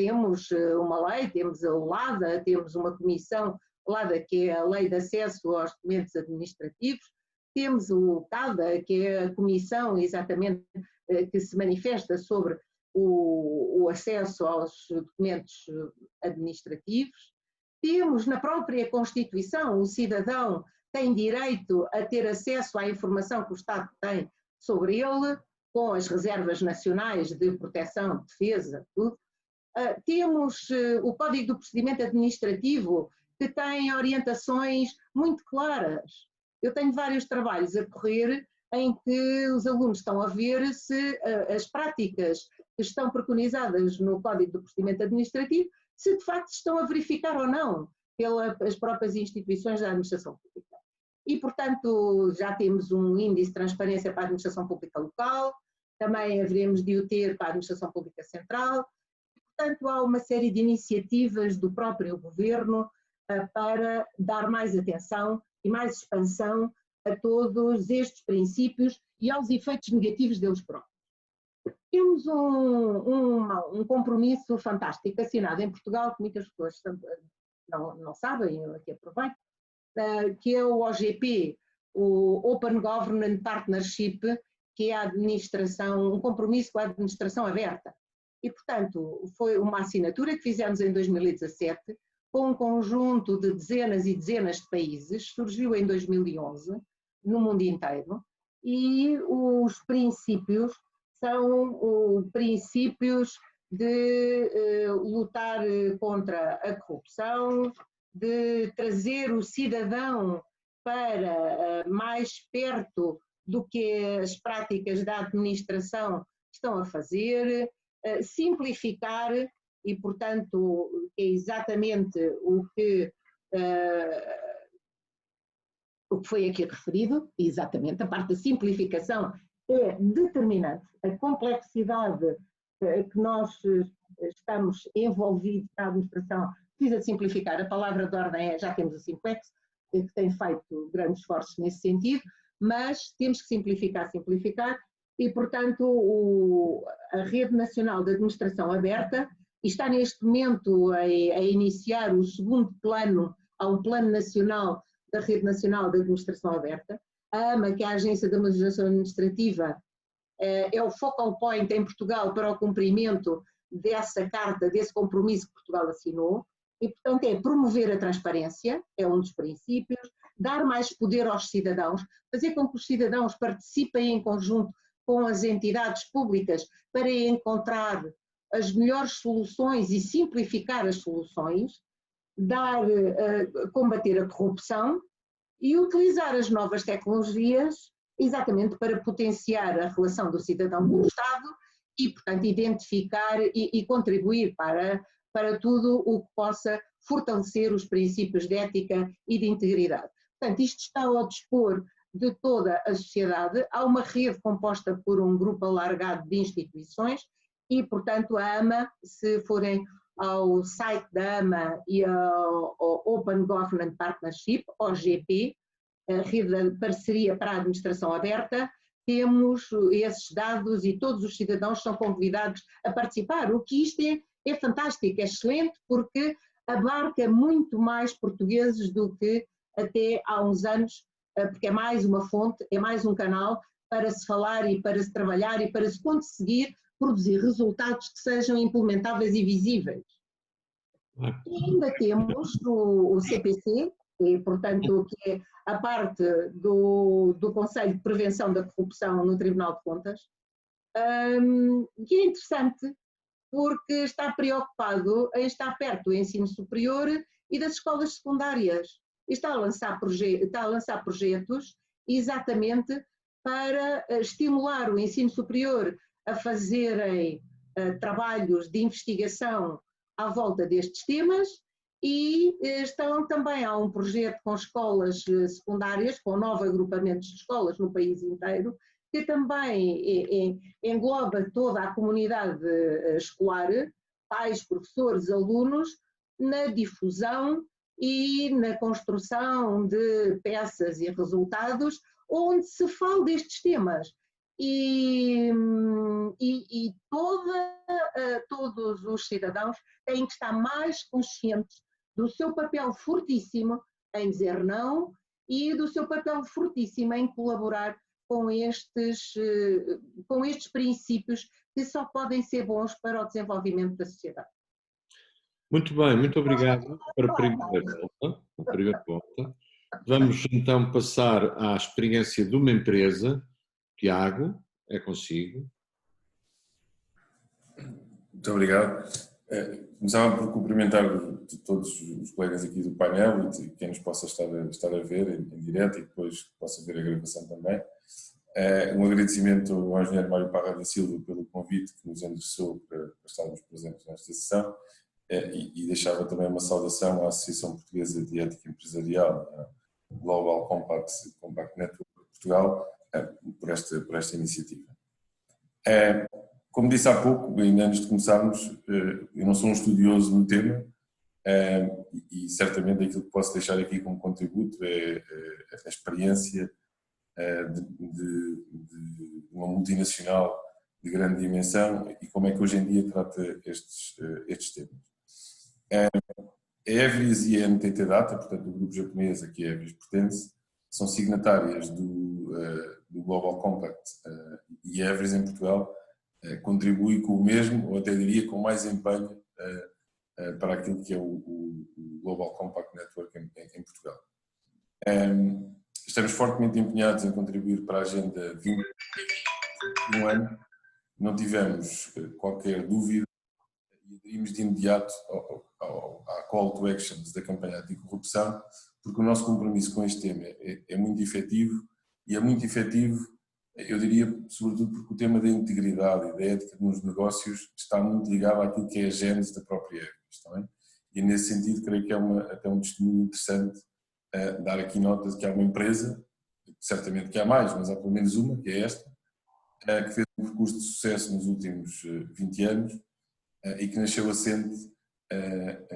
uma lei, temos a LADA, temos uma comissão, LADA, que é a Lei de Acesso aos Documentos Administrativos, temos o CADA, que é a comissão exatamente que se manifesta sobre o acesso aos documentos administrativos. Temos na própria Constituição, o cidadão tem direito a ter acesso à informação que o Estado tem sobre ele, com as reservas nacionais de proteção, defesa, tudo. Temos o Código do Procedimento Administrativo, que tem orientações muito claras. Eu tenho vários trabalhos a correr em que os alunos estão a ver se as práticas que estão preconizadas no Código do Procedimento Administrativo, se de facto estão a verificar ou não pelas próprias instituições da administração pública. E, portanto, já temos um índice de transparência para a administração pública local, também haveremos de o ter para a administração pública central. Portanto, há uma série de iniciativas do próprio governo para dar mais atenção e mais expansão a todos estes princípios e aos efeitos negativos deles próprios. Temos um compromisso fantástico assinado em Portugal, que muitas pessoas não sabem, eu aqui aproveito, que é o OGP, o Open Government Partnership, que é a administração, um compromisso com a administração aberta. E, portanto, foi uma assinatura que fizemos em 2017, com um conjunto de dezenas e dezenas de países, surgiu em 2011, no mundo inteiro, e os princípios são princípios de lutar contra a corrupção, de trazer o cidadão para mais perto do que as práticas da administração estão a fazer, simplificar, e portanto é exatamente o que foi aqui referido, exatamente, a parte da simplificação é determinante. A complexidade que nós estamos envolvidos na administração precisa simplificar. A palavra de ordem é, já temos o Simplex, que tem feito grandes esforços nesse sentido, mas temos que simplificar, e, portanto, a Rede Nacional de Administração Aberta está neste momento a iniciar o segundo plano, há um plano nacional da Rede Nacional de Administração Aberta. A AMA, que é a Agência de Administração Administrativa, é o focal point em Portugal para o cumprimento dessa carta, desse compromisso que Portugal assinou, e, portanto, é promover a transparência, é um dos princípios, dar mais poder aos cidadãos, fazer com que os cidadãos participem em conjunto com as entidades públicas para encontrar as melhores soluções e simplificar as soluções, combater a corrupção e utilizar as novas tecnologias exatamente para potenciar a relação do cidadão com o Estado e, portanto, identificar e contribuir para tudo o que possa fortalecer os princípios de ética e de integridade. Portanto, isto está ao dispor de toda a sociedade. Há uma rede composta por um grupo alargado de instituições e, portanto, a AMA, se forem ao site da AMA e ao Open Government Partnership, OGP, a rede de parceria para a administração aberta, temos esses dados e todos os cidadãos são convidados a participar. O que isto é fantástico, é excelente, porque abarca muito mais portugueses do que até há uns anos, porque é mais uma fonte, é mais um canal para se falar e para se trabalhar e para se conseguir produzir resultados que sejam implementáveis e visíveis. E ainda temos o CPC, e, portanto, que é a parte do Conselho de Prevenção da Corrupção no Tribunal de Contas. E é interessante porque está preocupado em estar perto do ensino superior e das escolas secundárias. E está a lançar projetos exatamente para estimular o ensino superior a fazerem trabalhos de investigação à volta destes temas, e também há um projeto com escolas secundárias, com 9 agrupamentos de escolas no país inteiro, que também engloba toda a comunidade escolar, pais, professores, alunos, na difusão e na construção de peças e resultados onde se fala destes temas. E todos os cidadãos têm que estar mais conscientes do seu papel fortíssimo em dizer não e do seu papel fortíssimo em colaborar com estes princípios que só podem ser bons para o desenvolvimento da sociedade. Muito bem, muito obrigado para a primeira volta. Vamos então passar à experiência de uma empresa. Tiago, é consigo. Muito obrigado. Começava por cumprimentar todos os colegas aqui do painel e quem nos possa estar a ver em direto e depois possa ver a gravação também. Um agradecimento ao engenheiro Mário Parra da Silva pelo convite que nos endereçou para estarmos presentes nesta sessão, e deixava também uma saudação à Associação Portuguesa de Ética Empresarial, a Global Compact Network Portugal, por esta iniciativa. Como disse há pouco, ainda antes de começarmos, eu não sou um estudioso no tema, e certamente aquilo que posso deixar aqui como contributo é a experiência de uma multinacional de grande dimensão e como é que hoje em dia trata estes temas. A Everis e a NTT Data, portanto o grupo japonês a que a Everis pertence, são signatárias do Global Compact, e a Everis em Portugal contribui com o mesmo, ou até diria com mais empenho, para aquilo que é o Global Compact Network em Portugal. Estamos fortemente empenhados em contribuir para a Agenda 2021 ano. Não tivemos qualquer dúvida e aderimos de imediato à call to actions da campanha anticorrupção, porque o nosso compromisso com este tema é muito efetivo, e é muito efetivo, eu diria, sobretudo porque o tema da integridade e da ética nos negócios está muito ligado àquilo que é a gênese da própria ética, e nesse sentido creio que é até um testemunho interessante dar aqui nota de que há uma empresa, certamente que há mais, mas há pelo menos uma, que é esta, que fez um percurso de sucesso nos últimos 20 anos e que nasceu assente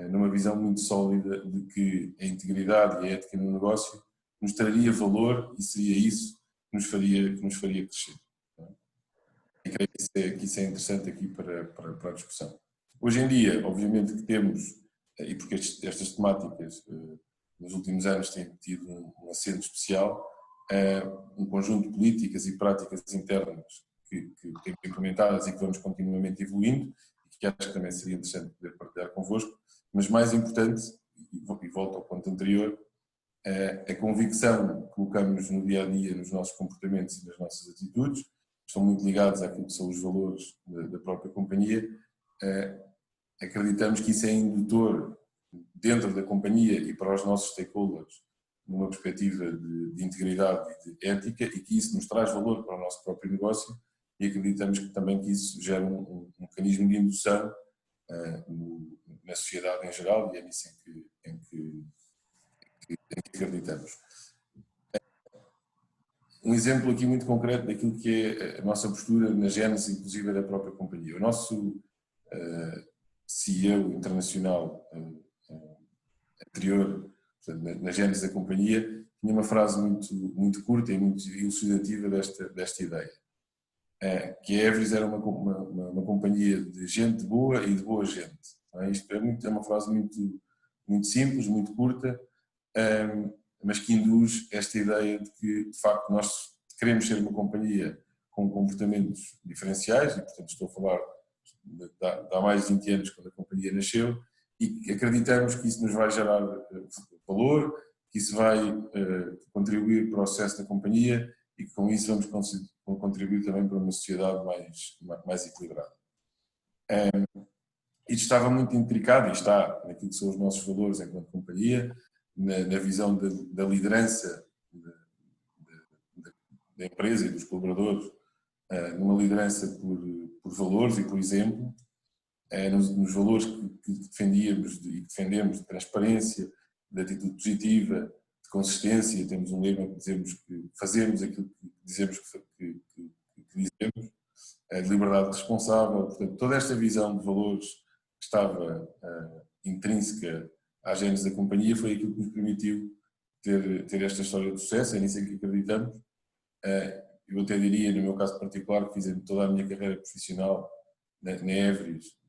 numa visão muito sólida de que a integridade e a ética no negócio nos traria valor e seria isso que nos faria crescer. E creio que isso é interessante aqui para a discussão. Hoje em dia, obviamente que temos, e porque estas temáticas nos últimos anos têm tido um acento especial, um conjunto de políticas e práticas internas que temos implementadas e que vamos continuamente evoluindo, e que acho que também seria interessante poder partilhar convosco, mas mais importante, e volto ao ponto anterior, a convicção que colocamos no dia-a-dia nos nossos comportamentos e nas nossas atitudes, que estão muito ligados àquilo que são os valores da própria companhia. Acreditamos que isso é indutor dentro da companhia e para os nossos stakeholders, numa perspectiva de integridade e de ética, e que isso nos traz valor para o nosso próprio negócio, e acreditamos também que isso gera um mecanismo de indução na sociedade em geral, e é nisso em que acreditamos. Um exemplo aqui muito concreto daquilo que é a nossa postura na gênese, inclusive, da própria companhia. O nosso CEO internacional anterior, portanto, na gênese da companhia, tinha uma frase muito curta e muito elucidativa desta ideia, que a Everis era uma companhia de gente boa e de boa gente. Isto é uma frase muito simples, muito curta, mas que induz esta ideia de que, de facto, nós queremos ser uma companhia com comportamentos diferenciais, e, portanto, estou a falar de há mais de 20 anos, quando a companhia nasceu, e acreditamos que isso nos vai gerar valor, que isso vai contribuir para o sucesso da companhia e que com isso vamos contribuir também para uma sociedade mais equilibrada. Isto estava muito intricado e está naquilo que são os nossos valores enquanto companhia, na visão da liderança da empresa e dos colaboradores, numa liderança por valores e por exemplo, nos valores que defendíamos e defendemos de transparência, de atitude positiva, de consistência. Temos um lema que dizemos que fazemos aquilo que dizemos que dizemos, de liberdade responsável. Portanto, toda esta visão de valores que estava intrínseca à gênese da companhia foi aquilo que nos permitiu ter esta história de sucesso. É nisso em que acreditamos. Eu até diria, no meu caso particular, que fiz toda a minha carreira profissional na Évores,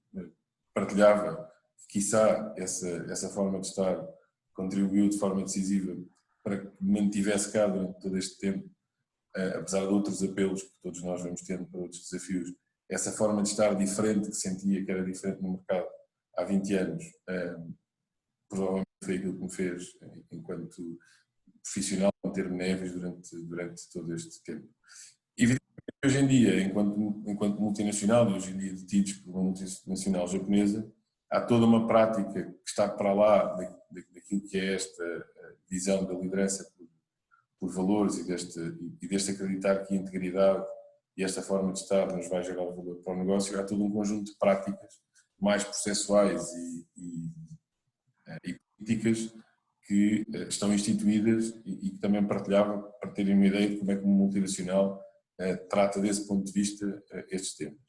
partilhava, quiçá, essa forma de estar contribuiu de forma decisiva para que me mantivesse cá durante todo este tempo, apesar de outros apelos que todos nós vamos tendo para outros desafios. Essa forma de estar diferente, que sentia que era diferente no mercado há 20 anos, provavelmente foi aquilo que me fez, enquanto profissional, manter-me na Évores durante todo este tempo. Evidentemente, hoje em dia, enquanto multinacional, e hoje em dia detidos por uma multinacional japonesa, há toda uma prática que está para lá daquilo que é esta visão da liderança por valores e deste acreditar que a integridade e esta forma de estar nos vai gerar valor para o negócio. Há todo um conjunto de práticas mais processuais e políticas que estão instituídas e que também partilhava para terem uma ideia de como é que uma multinacional trata desse ponto de vista estes temas.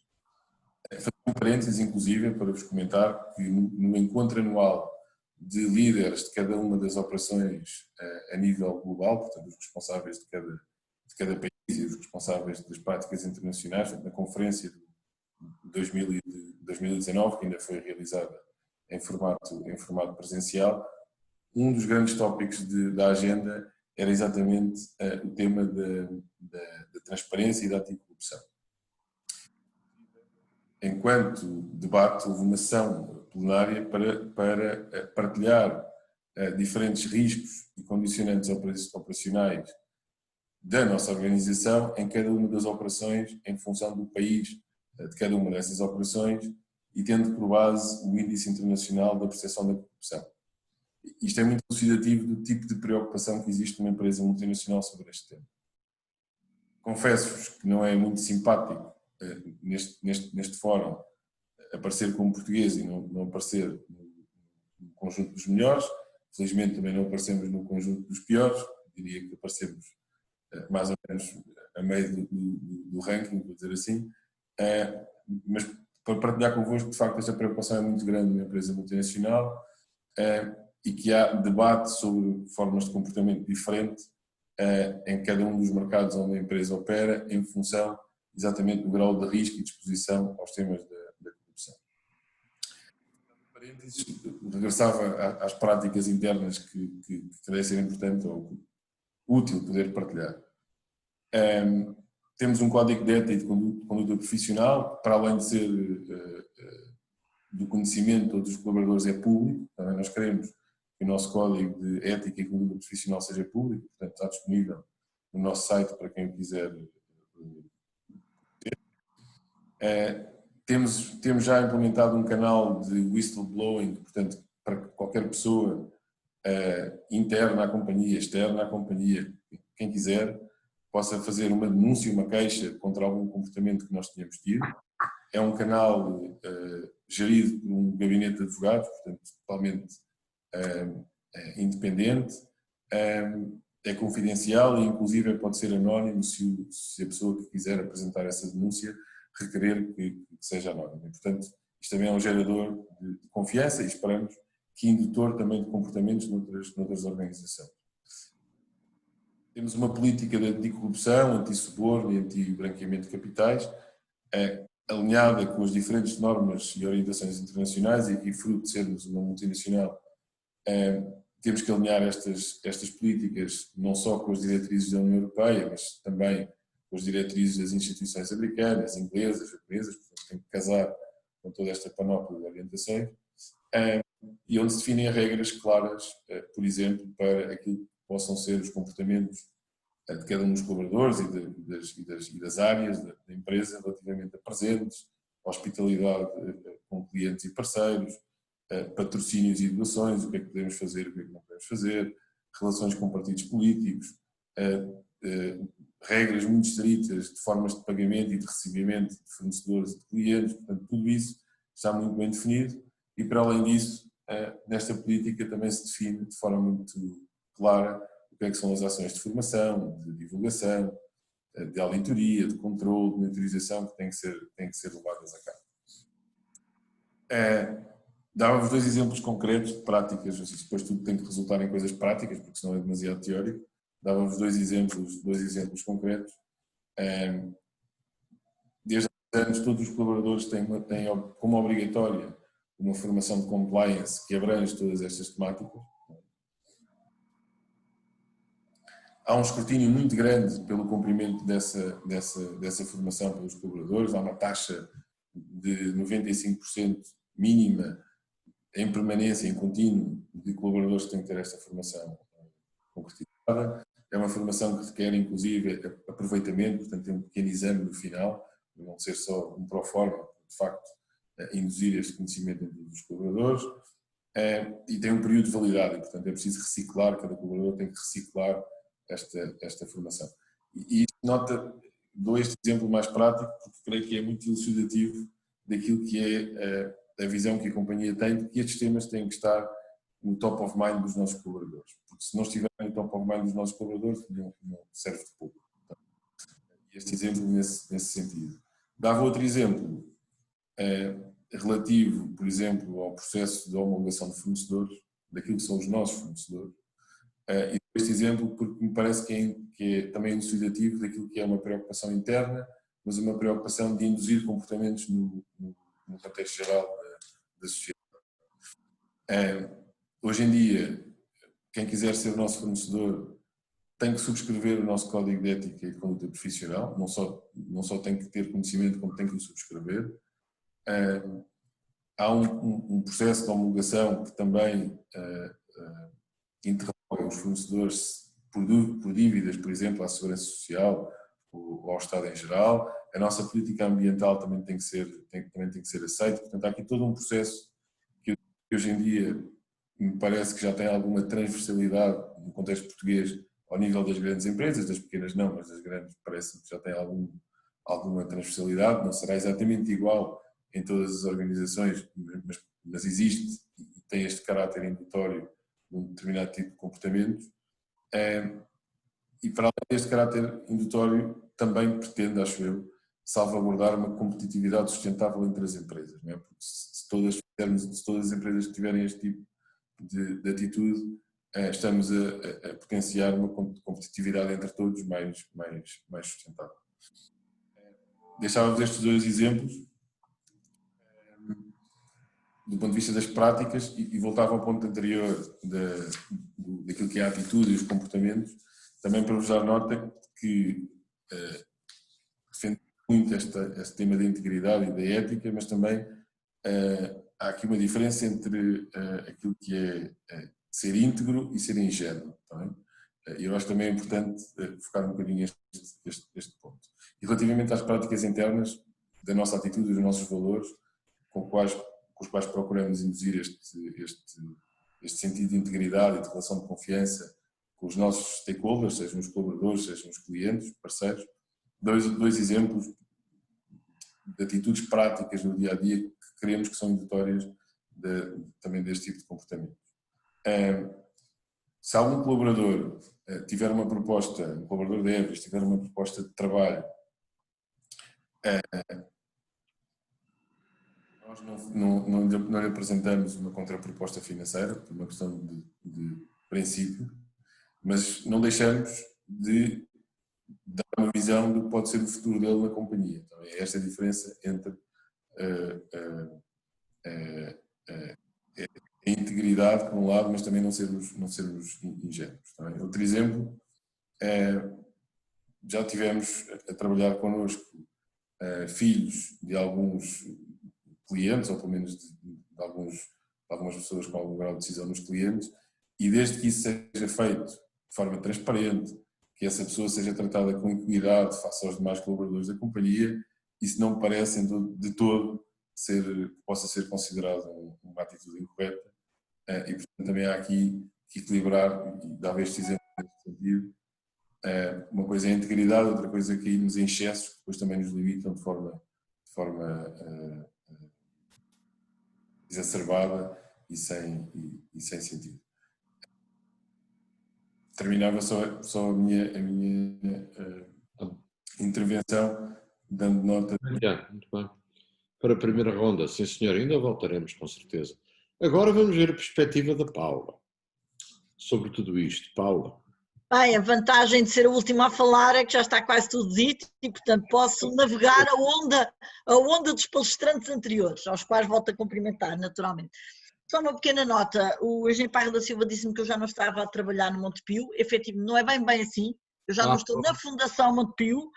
Fazer um parênteses, inclusive, para vos comentar que no encontro anual de líderes de cada uma das operações a nível global, portanto os responsáveis de cada país e os responsáveis das práticas internacionais, na conferência de 2019, que ainda foi realizada em formato presencial, um dos grandes tópicos da agenda era exatamente o tema da transparência e da anticorrupção. Enquanto debate, houve uma sessão plenária para partilhar diferentes riscos e condicionantes operacionais da nossa organização em cada uma das operações, em função do país de cada uma dessas operações e tendo por base o Índice Internacional da Percepção da Corrupção. Isto é muito elucidativo do tipo de preocupação que existe numa empresa multinacional sobre este tema. Confesso-vos que não é muito simpático neste fórum aparecer como português e não aparecer no conjunto dos melhores. Felizmente também não aparecemos no conjunto dos piores, diria que aparecemos mais ou menos a meio do ranking, vou dizer assim, mas para partilhar convosco, de facto esta preocupação é muito grande numa empresa multinacional e que há debate sobre formas de comportamento diferente em cada um dos mercados onde a empresa opera, em função exatamente do grau de risco e de exposição aos temas da corrupção. Parênteses, regressava às práticas internas que deve ser importante ou útil poder partilhar. Temos um código de ética e de conduta profissional, para além de ser do conhecimento de todos os colaboradores, é público. Também nós queremos que o nosso código de ética e conduta profissional seja público, portanto está disponível no nosso site para quem quiser ver. Temos já implementado um canal de whistleblowing, portanto, para que qualquer pessoa interna à companhia, externa à companhia, quem quiser, possa fazer uma denúncia, uma queixa contra algum comportamento que nós tenhamos tido. É um canal gerido por um gabinete de advogados, portanto, totalmente independente, é confidencial e, inclusive, pode ser anónimo se a pessoa que quiser apresentar essa denúncia requerer que seja anónimo. E, portanto, isto também é um gerador de confiança e esperamos que indutor também de comportamentos noutras organizações. Temos uma política de anticorrupção, antissuborno e anti-branqueamento de capitais, alinhada com as diferentes normas e orientações internacionais e fruto de sermos uma multinacional, temos que alinhar estas políticas não só com as diretrizes da União Europeia, mas também com as diretrizes das instituições americanas, inglesas, japonesas, portanto tem que casar com toda esta panóplia de orientações. e onde se definem regras claras, por exemplo, para aquilo que possam ser os comportamentos de cada um dos colaboradores e das áreas da empresa relativamente a presentes, hospitalidade com clientes e parceiros, patrocínios e doações, o que é que podemos fazer, o que é que não podemos fazer, relações com partidos políticos, regras muito estritas de formas de pagamento e de recebimento de fornecedores e de clientes, portanto tudo isso está muito bem definido e para além disso, nesta política também se define de forma muito clara o que é que são as ações de formação, de divulgação, de auditoria, de controle, de monitorização que têm que ser levadas a cabo. Dava-vos 2 exemplos concretos de práticas, depois tudo tem que resultar em coisas práticas, porque senão é demasiado teórico. Dava-vos 2 exemplos concretos. Desde há anos todos os colaboradores têm como obrigatória uma formação de compliance que abrange todas estas temáticas. Há um escrutínio muito grande pelo cumprimento dessa formação pelos colaboradores, há uma taxa de 95% mínima em permanência, em contínuo, de colaboradores que têm que ter esta formação concretizada. É uma formação que requer, inclusive, aproveitamento, portanto, tem um pequeno exame no final, não ser só um proforma, de facto, induzir este conhecimento entre os colaboradores. E tem um período de validade, portanto, é preciso reciclar, cada colaborador tem que reciclar esta formação. E dou este exemplo mais prático, porque creio que é muito elucidativo daquilo que é a visão que a companhia tem de que estes temas têm que estar no top of mind dos nossos colaboradores. Porque se não estiverem no top of mind dos nossos colaboradores, não serve de pouco. Este exemplo nesse sentido. Dava outro exemplo relativo, por exemplo, ao processo de homologação de fornecedores, daquilo que são os nossos fornecedores. E este exemplo porque me parece que é também elucidativo daquilo que é uma preocupação interna, mas uma preocupação de induzir comportamentos no contexto geral da sociedade. Hoje em dia, quem quiser ser o nosso fornecedor tem que subscrever o nosso código de ética e de conduta profissional, não só tem que ter conhecimento, como tem que o subscrever. Há um processo de homologação que também interroga os fornecedores por dívidas, por exemplo, à Segurança Social ou ao Estado em geral. A nossa política ambiental também tem que ser aceita. Portanto, há aqui todo um processo que hoje em dia me parece que já tem alguma transversalidade no contexto português ao nível das grandes empresas, das pequenas não, mas das grandes parece que já tem alguma transversalidade. Não será exatamente igual em todas as organizações, mas existe e tem este caráter indutório de um determinado tipo de comportamentos. E para além deste caráter indutório, também pretende, acho eu, salvaguardar uma competitividade sustentável entre as empresas. Não é? Porque se todas as empresas tiverem este tipo de atitude, estamos a potenciar uma competitividade entre todos mais sustentável. Deixava-vos estes 2 exemplos do ponto de vista das práticas e voltava ao ponto anterior daquilo que é a atitude e os comportamentos, também para vos dar nota que defendo muito este tema da integridade e da ética, mas também há aqui uma diferença entre aquilo que é ser íntegro e ser ingênuo. E eu acho também é importante focar um bocadinho este ponto. E relativamente às práticas internas da nossa atitude e dos nossos valores, com os quais procuramos induzir este sentido de integridade e de relação de confiança com os nossos stakeholders, sejam os colaboradores, sejam os clientes, parceiros. Dois exemplos de atitudes práticas no dia-a-dia que queremos que são indutórias também deste tipo de comportamento. Se algum colaborador tiver uma proposta, um colaborador da Everest tiver uma proposta de trabalho, nós não lhe apresentamos uma contraproposta financeira, por uma questão de princípio, mas não deixamos de dar uma visão do que pode ser o futuro dele na companhia. Então, é esta a diferença entre a integridade, por um lado, mas também não sermos ingênuos. Tá bem? Outro exemplo, já tivemos a trabalhar connosco filhos de alguns clientes, ou pelo menos de algumas pessoas com algum grau de decisão nos clientes, e desde que isso seja feito de forma transparente, que essa pessoa seja tratada com equidade face aos demais colaboradores da companhia, isso não me parece de todo possa ser considerado uma atitude incorreta, e portanto também há aqui que equilibrar, e dava este exemplo nesse sentido. Uma coisa é a integridade, outra coisa é cairmos em excessos, que depois também nos limitam de forma exacerbada e sem sentido. Terminava só a minha intervenção dando nota. Muito bem. Para a primeira ronda, sim senhor, ainda voltaremos com certeza. Agora vamos ver a perspectiva da Paula sobre tudo isto. Paula. Bem, a vantagem de ser a última a falar é que já está quase tudo dito e, portanto, posso navegar a onda dos palestrantes anteriores, aos quais volto a cumprimentar, naturalmente. Só uma pequena nota, o engenheiro Parra da Silva disse-me que eu já não estava a trabalhar no Montepio, efetivo, não é bem assim, eu já não estou na Fundação Montepio,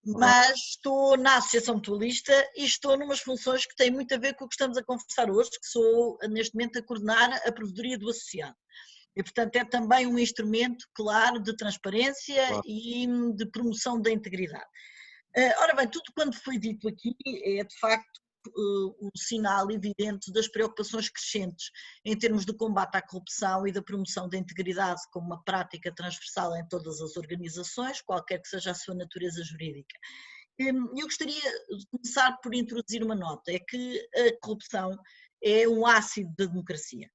mas estou na Associação Mutualista e estou numas funções que têm muito a ver com o que estamos a conversar hoje, que sou, neste momento, a coordenar a Provedoria do Associado. E, portanto, é também um instrumento, claro, de transparência e de promoção da integridade. Ora bem, tudo quanto foi dito aqui é, de facto, o sinal evidente das preocupações crescentes em termos de combate à corrupção e da promoção da integridade como uma prática transversal em todas as organizações, qualquer que seja a sua natureza jurídica. Eu gostaria de começar por introduzir uma nota, é que a corrupção é um ácido da democracia.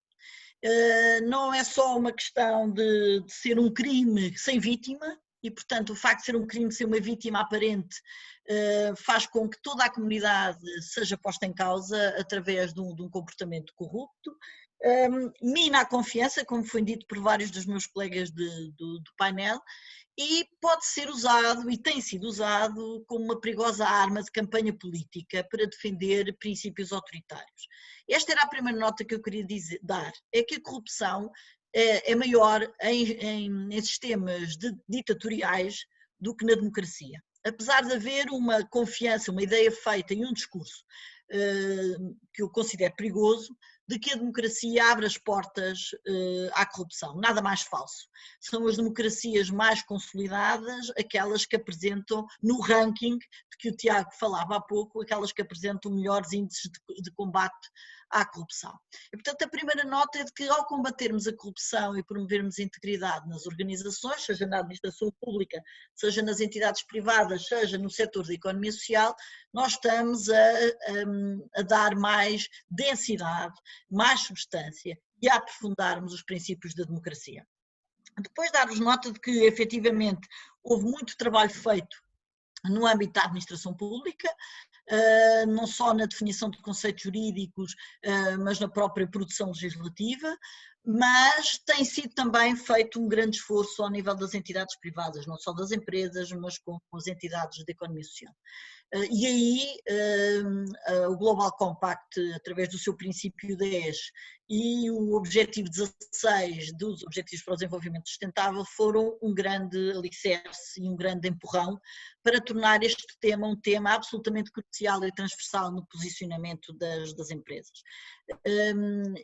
Não é só uma questão de ser um crime sem vítima, e portanto o facto de ser um crime ser uma vítima aparente faz com que toda a comunidade seja posta em causa através de um comportamento corrupto, mina a confiança, como foi dito por vários dos meus colegas do painel, e pode ser usado, e tem sido usado, como uma perigosa arma de campanha política para defender princípios autoritários. Esta era a primeira nota que eu queria dar, é que a corrupção é maior em sistemas ditatoriais do que na democracia. Apesar de haver uma confiança, uma ideia feita e um discurso que eu considero perigoso, de que a democracia abre as portas à corrupção. Nada mais falso. São as democracias mais consolidadas, aquelas que apresentam, no ranking de que o Tiago falava há pouco, aquelas que apresentam melhores índices de combate à corrupção. E, portanto, a primeira nota é de que, ao combatermos a corrupção e promovermos a integridade nas organizações, seja na administração pública, seja nas entidades privadas, seja no setor da economia social, nós estamos a dar mais densidade, mais substância e a aprofundarmos os princípios da democracia. Depois dar-vos nota de que, efetivamente, houve muito trabalho feito no âmbito da administração pública, não só na definição de conceitos jurídicos, mas na própria produção legislativa, mas tem sido também feito um grande esforço ao nível das entidades privadas, não só das empresas, mas com as entidades da economia social. E aí o Global Compact, através do seu princípio 10 e o objetivo 16 dos Objetivos para o Desenvolvimento Sustentável foram um grande alicerce e um grande empurrão para tornar este tema um tema absolutamente crucial e transversal no posicionamento das empresas.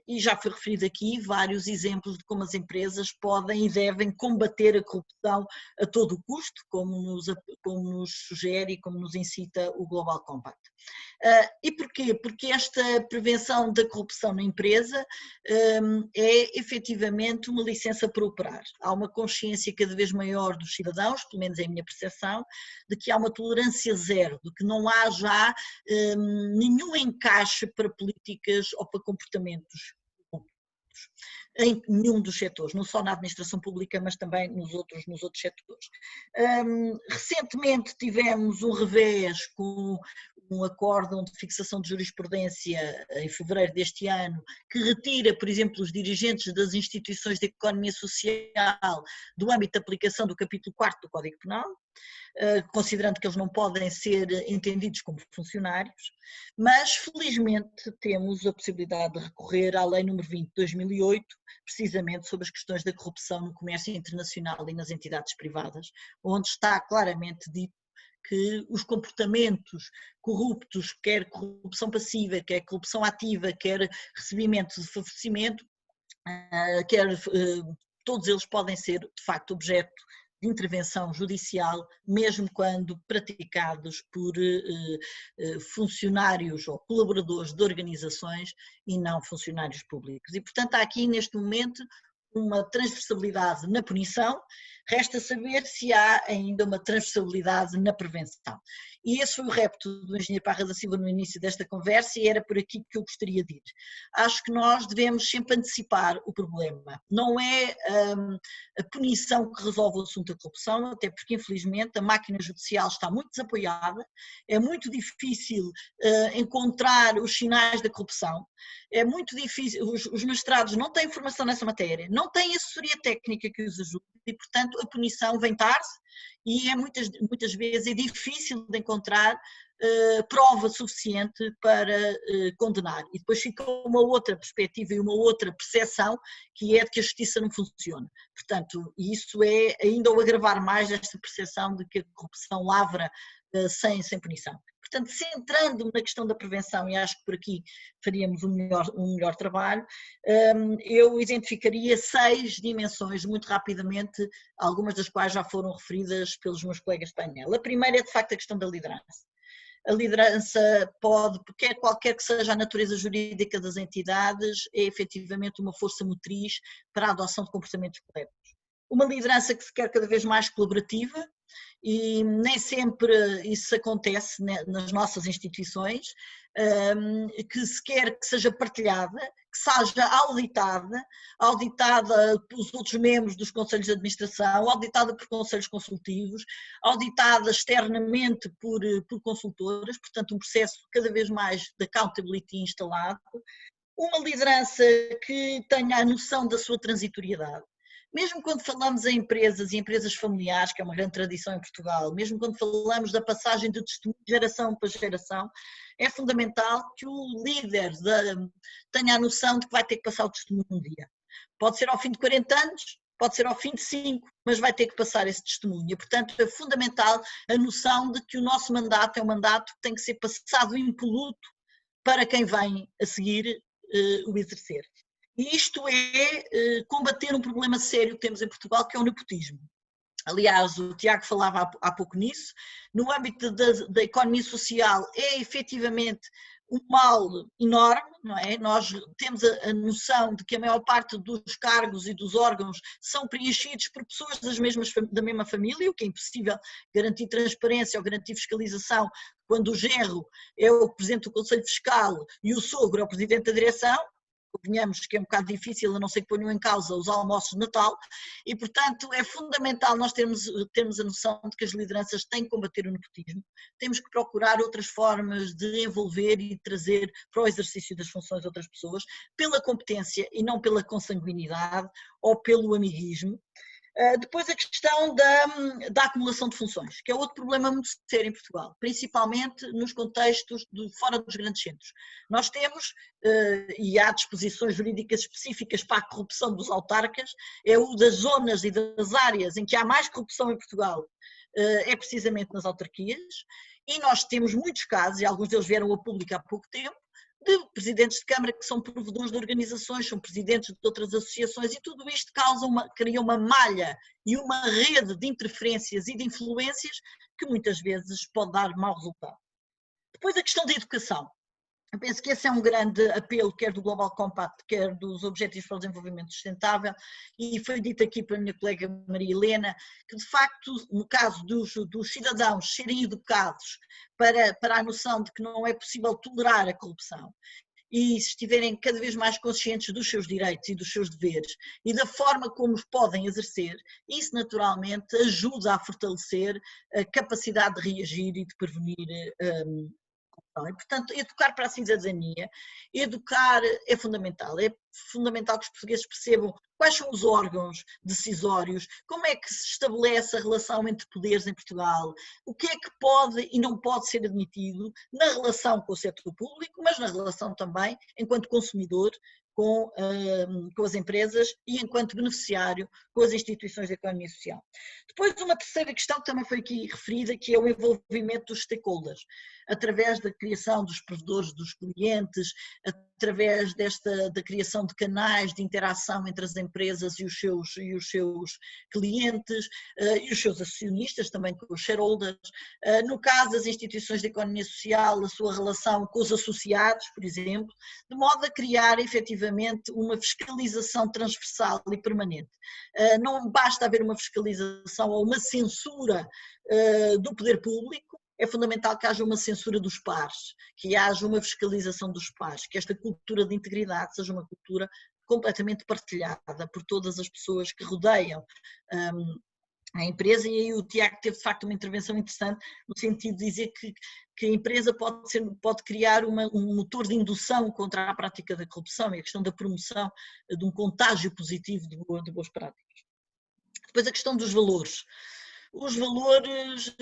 E já foi referido aqui vários exemplos de como as empresas podem e devem combater a corrupção a todo o custo, como nos sugere e como nos incita o Global Compact. E porquê? Porque esta prevenção da corrupção na empresa é efetivamente uma licença para operar. Há uma consciência cada vez maior dos cidadãos, pelo menos é a minha percepção, de que há uma tolerância zero, de que não há já nenhum encaixe para políticas ou para comportamentos corruptos em nenhum dos setores, não só na administração pública, mas também nos outros setores. Recentemente tivemos um revés com um acórdão de fixação de jurisprudência em fevereiro deste ano, que retira, por exemplo, os dirigentes das instituições de economia social do âmbito de aplicação do capítulo 4º do Código Penal, considerando que eles não podem ser entendidos como funcionários, mas felizmente temos a possibilidade de recorrer à Lei nº 20 de 2008, precisamente sobre as questões da corrupção no comércio internacional e nas entidades privadas, onde está claramente dito que os comportamentos corruptos, quer corrupção passiva, quer corrupção ativa, quer recebimento de favorecimento, todos eles podem ser, de facto, objeto de intervenção judicial, mesmo quando praticados por funcionários ou colaboradores de organizações e não funcionários públicos. E, portanto, há aqui, neste momento, uma transversalidade na punição, resta saber se há ainda uma transversalidade na prevenção. E esse foi o repto do engenheiro Parra da Silva no início desta conversa e era por aqui que eu gostaria de ir. Acho que nós devemos sempre antecipar o problema. Não é a punição que resolve o assunto da corrupção, até porque infelizmente a máquina judicial está muito desapoiada, é muito difícil encontrar os sinais da corrupção, é muito difícil, os magistrados não têm formação nessa matéria, não têm assessoria técnica que os ajude e, portanto, a punição vem tarde e muitas vezes é difícil de encontrar prova suficiente para condenar. E depois fica uma outra perspectiva e uma outra percepção, que é de que a justiça não funciona. Portanto, isso é ainda o agravar mais esta percepção de que a corrupção lavra sem punição. Portanto, centrando-me na questão da prevenção, e acho que por aqui faríamos um melhor trabalho, eu identificaria 6 dimensões, muito rapidamente, algumas das quais já foram referidas pelos meus colegas de painel. A primeira é, de facto, a questão da liderança. A liderança pode, qualquer que seja a natureza jurídica das entidades, é efetivamente uma força motriz para a adoção de comportamentos corretos. Uma liderança que se quer cada vez mais colaborativa, e nem sempre isso acontece nas nossas instituições, que se quer que seja partilhada, que seja auditada pelos outros membros dos conselhos de administração, auditada por conselhos consultivos, auditada externamente por consultoras, portanto um processo cada vez mais de accountability instalado, uma liderança que tenha a noção da sua transitoriedade. Mesmo quando falamos em empresas e empresas familiares, que é uma grande tradição em Portugal, mesmo quando falamos da passagem de testemunho de geração para geração, é fundamental que o líder tenha a noção de que vai ter que passar o testemunho um dia. Pode ser ao fim de 40 anos, pode ser ao fim de 5, mas vai ter que passar esse testemunho. E, portanto, é fundamental a noção de que o nosso mandato é um mandato que tem que ser passado impoluto para quem vem a seguir o exercer. E isto é combater um problema sério que temos em Portugal, que é o nepotismo. Aliás, o Tiago falava há pouco nisso, no âmbito da economia social é efetivamente um mal enorme, não é? Nós temos a noção de que a maior parte dos cargos e dos órgãos são preenchidos por pessoas da mesma família, o que é impossível garantir transparência ou garantir fiscalização quando o genro é o presidente do Conselho Fiscal e o sogro é o presidente da direção. Convenhamos que é um bocado difícil, a não ser que ponham em causa os almoços de Natal, e portanto é fundamental nós termos a noção de que as lideranças têm que combater o nepotismo, temos que procurar outras formas de envolver e trazer para o exercício das funções outras pessoas, pela competência e não pela consanguinidade ou pelo amiguismo. Depois a questão da acumulação de funções, que é outro problema muito sério em Portugal, principalmente nos contextos fora dos grandes centros. Nós temos, e há disposições jurídicas específicas para a corrupção dos autarcas, é o das zonas e das áreas em que há mais corrupção em Portugal, é precisamente nas autarquias, e nós temos muitos casos, e alguns deles vieram a público há pouco tempo, de presidentes de Câmara que são provedores de organizações, são presidentes de outras associações e tudo isto cria uma malha e uma rede de interferências e de influências que muitas vezes pode dar mau resultado. Depois a questão da educação. Eu penso que esse é um grande apelo, quer do Global Compact, quer dos Objetivos para o Desenvolvimento Sustentável, e foi dito aqui pela minha colega Maria Helena, que de facto, no caso dos cidadãos serem educados para a noção de que não é possível tolerar a corrupção, e estiverem cada vez mais conscientes dos seus direitos e dos seus deveres, e da forma como os podem exercer, isso naturalmente ajuda a fortalecer a capacidade de reagir e de prevenir e, portanto, educar para a cidadania, educar é fundamental que os portugueses percebam quais são os órgãos decisórios, como é que se estabelece a relação entre poderes em Portugal, o que é que pode e não pode ser admitido na relação com o setor público, mas na relação também enquanto consumidor com as empresas e enquanto beneficiário com as instituições da economia social. Depois, uma terceira questão que também foi aqui referida, que é o envolvimento dos stakeholders, através da criação dos provedores, dos clientes, através da criação de canais de interação entre as empresas e os seus clientes e os seus acionistas, também com os shareholders. No caso das instituições da economia social, a sua relação com os associados, por exemplo, de modo a criar efetivamente uma fiscalização transversal e permanente. Não basta haver uma fiscalização ou uma censura do poder público, é fundamental que haja uma censura dos pares, que haja uma fiscalização dos pares, que esta cultura de integridade seja uma cultura completamente partilhada por todas as pessoas que rodeiam a empresa. E aí o Tiago teve de facto uma intervenção interessante no sentido de dizer que a empresa pode criar um motor de indução contra a prática da corrupção e a questão da promoção de um contágio positivo de boas práticas. Depois a questão dos valores. Os valores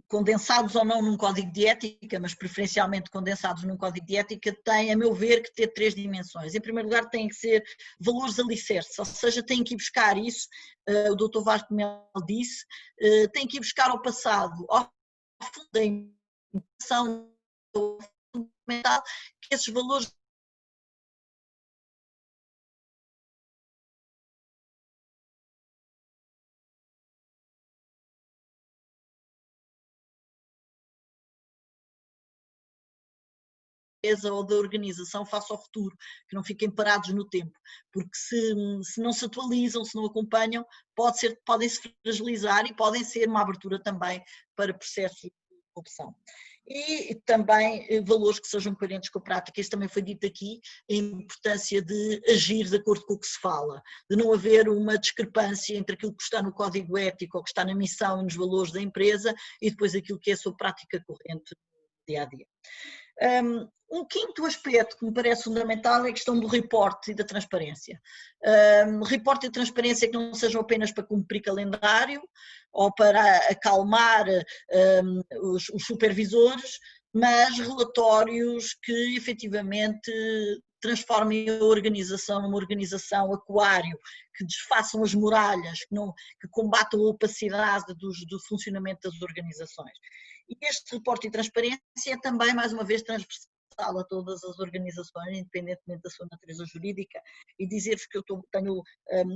condensados ou não num código de ética, mas preferencialmente condensados num código de ética, têm, a meu ver, que ter 3 dimensões. Em primeiro lugar, têm que ser valores alicerces, ou seja, têm que ir buscar isso, o Dr. Vasco Mel disse, têm que ir buscar ao passado, ao fundo da informação fundamental, que esses valores ou da organização face ao futuro, que não fiquem parados no tempo, porque se não se atualizam, se não acompanham, podem se fragilizar e podem ser uma abertura também para processos de corrupção. E também valores que sejam coerentes com a prática. Isso também foi dito aqui, a importância de agir de acordo com o que se fala, de não haver uma discrepância entre aquilo que está no código ético ou que está na missão e nos valores da empresa e depois aquilo que é a sua prática corrente dia a dia. Um quinto aspecto que me parece fundamental é a questão do reporte e da transparência. Reporte e transparência que não sejam apenas para cumprir calendário ou para acalmar os supervisores, mas relatórios que efetivamente transformem a organização numa organização aquário, que desfaçam as muralhas, que combatam a opacidade do funcionamento das organizações. E este reporte e transparência é também, mais uma vez, transversal a todas as organizações, independentemente da sua natureza jurídica, e dizer-vos que eu tenho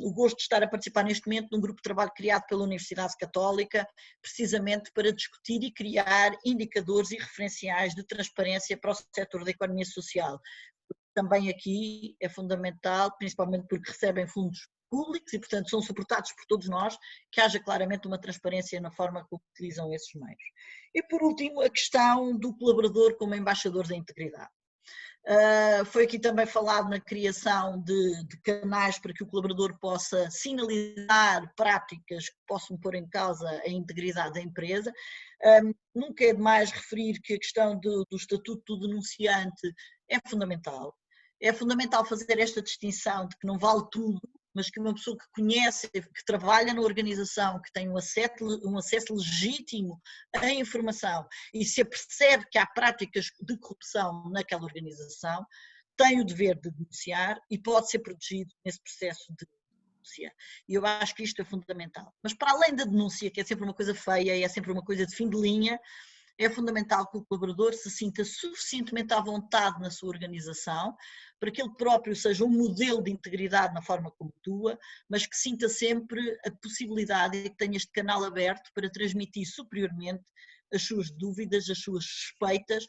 o gosto de estar a participar neste momento num grupo de trabalho criado pela Universidade Católica, precisamente para discutir e criar indicadores e referenciais de transparência para o setor da economia social. Também aqui é fundamental, principalmente porque recebem fundos públicos e, portanto, são suportados por todos nós, que haja claramente uma transparência na forma como utilizam esses meios. E, por último, a questão do colaborador como embaixador da integridade. Foi aqui também falado na criação de canais para que o colaborador possa sinalizar práticas que possam pôr em causa a integridade da empresa. Nunca é demais referir que a questão do estatuto do denunciante é fundamental. É fundamental fazer esta distinção de que não vale tudo, mas que uma pessoa que conhece, que trabalha na organização, que tem um acesso legítimo à informação e se apercebe que há práticas de corrupção naquela organização, tem o dever de denunciar e pode ser protegido nesse processo de denúncia. E eu acho que isto é fundamental. Mas para além da denúncia, que é sempre uma coisa feia e é sempre uma coisa de fim de linha, é fundamental que o colaborador se sinta suficientemente à vontade na sua organização para que ele próprio seja um modelo de integridade na forma como atua, mas que sinta sempre a possibilidade e que tenha este canal aberto para transmitir superiormente as suas dúvidas, as suas suspeitas,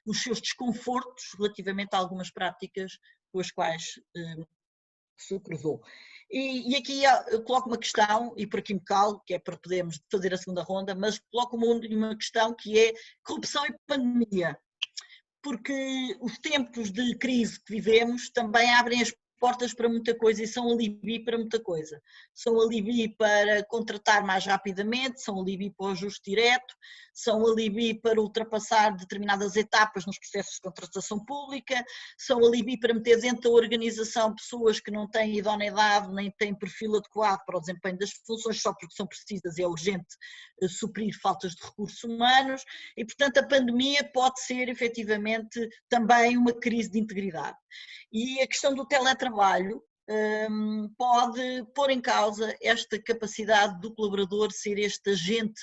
os seus desconfortos relativamente a algumas práticas com as quais se cruzou. E aqui eu coloco uma questão, e por aqui me calo, que é para podermos fazer a segunda ronda, mas coloco uma questão que é corrupção e pandemia. Porque os tempos de crise que vivemos também abrem as portas para muita coisa e são alibi para muita coisa. São alibi para contratar mais rapidamente, são alibi para o ajuste direto, são alibi para ultrapassar determinadas etapas nos processos de contratação pública, são alibi para meter dentro da organização pessoas que não têm idoneidade nem têm perfil adequado para o desempenho das funções só porque são precisas e é urgente suprir faltas de recursos humanos e, portanto, a pandemia pode ser efetivamente também uma crise de integridade. E a questão do teletrabalho pode pôr em causa esta capacidade do colaborador ser este agente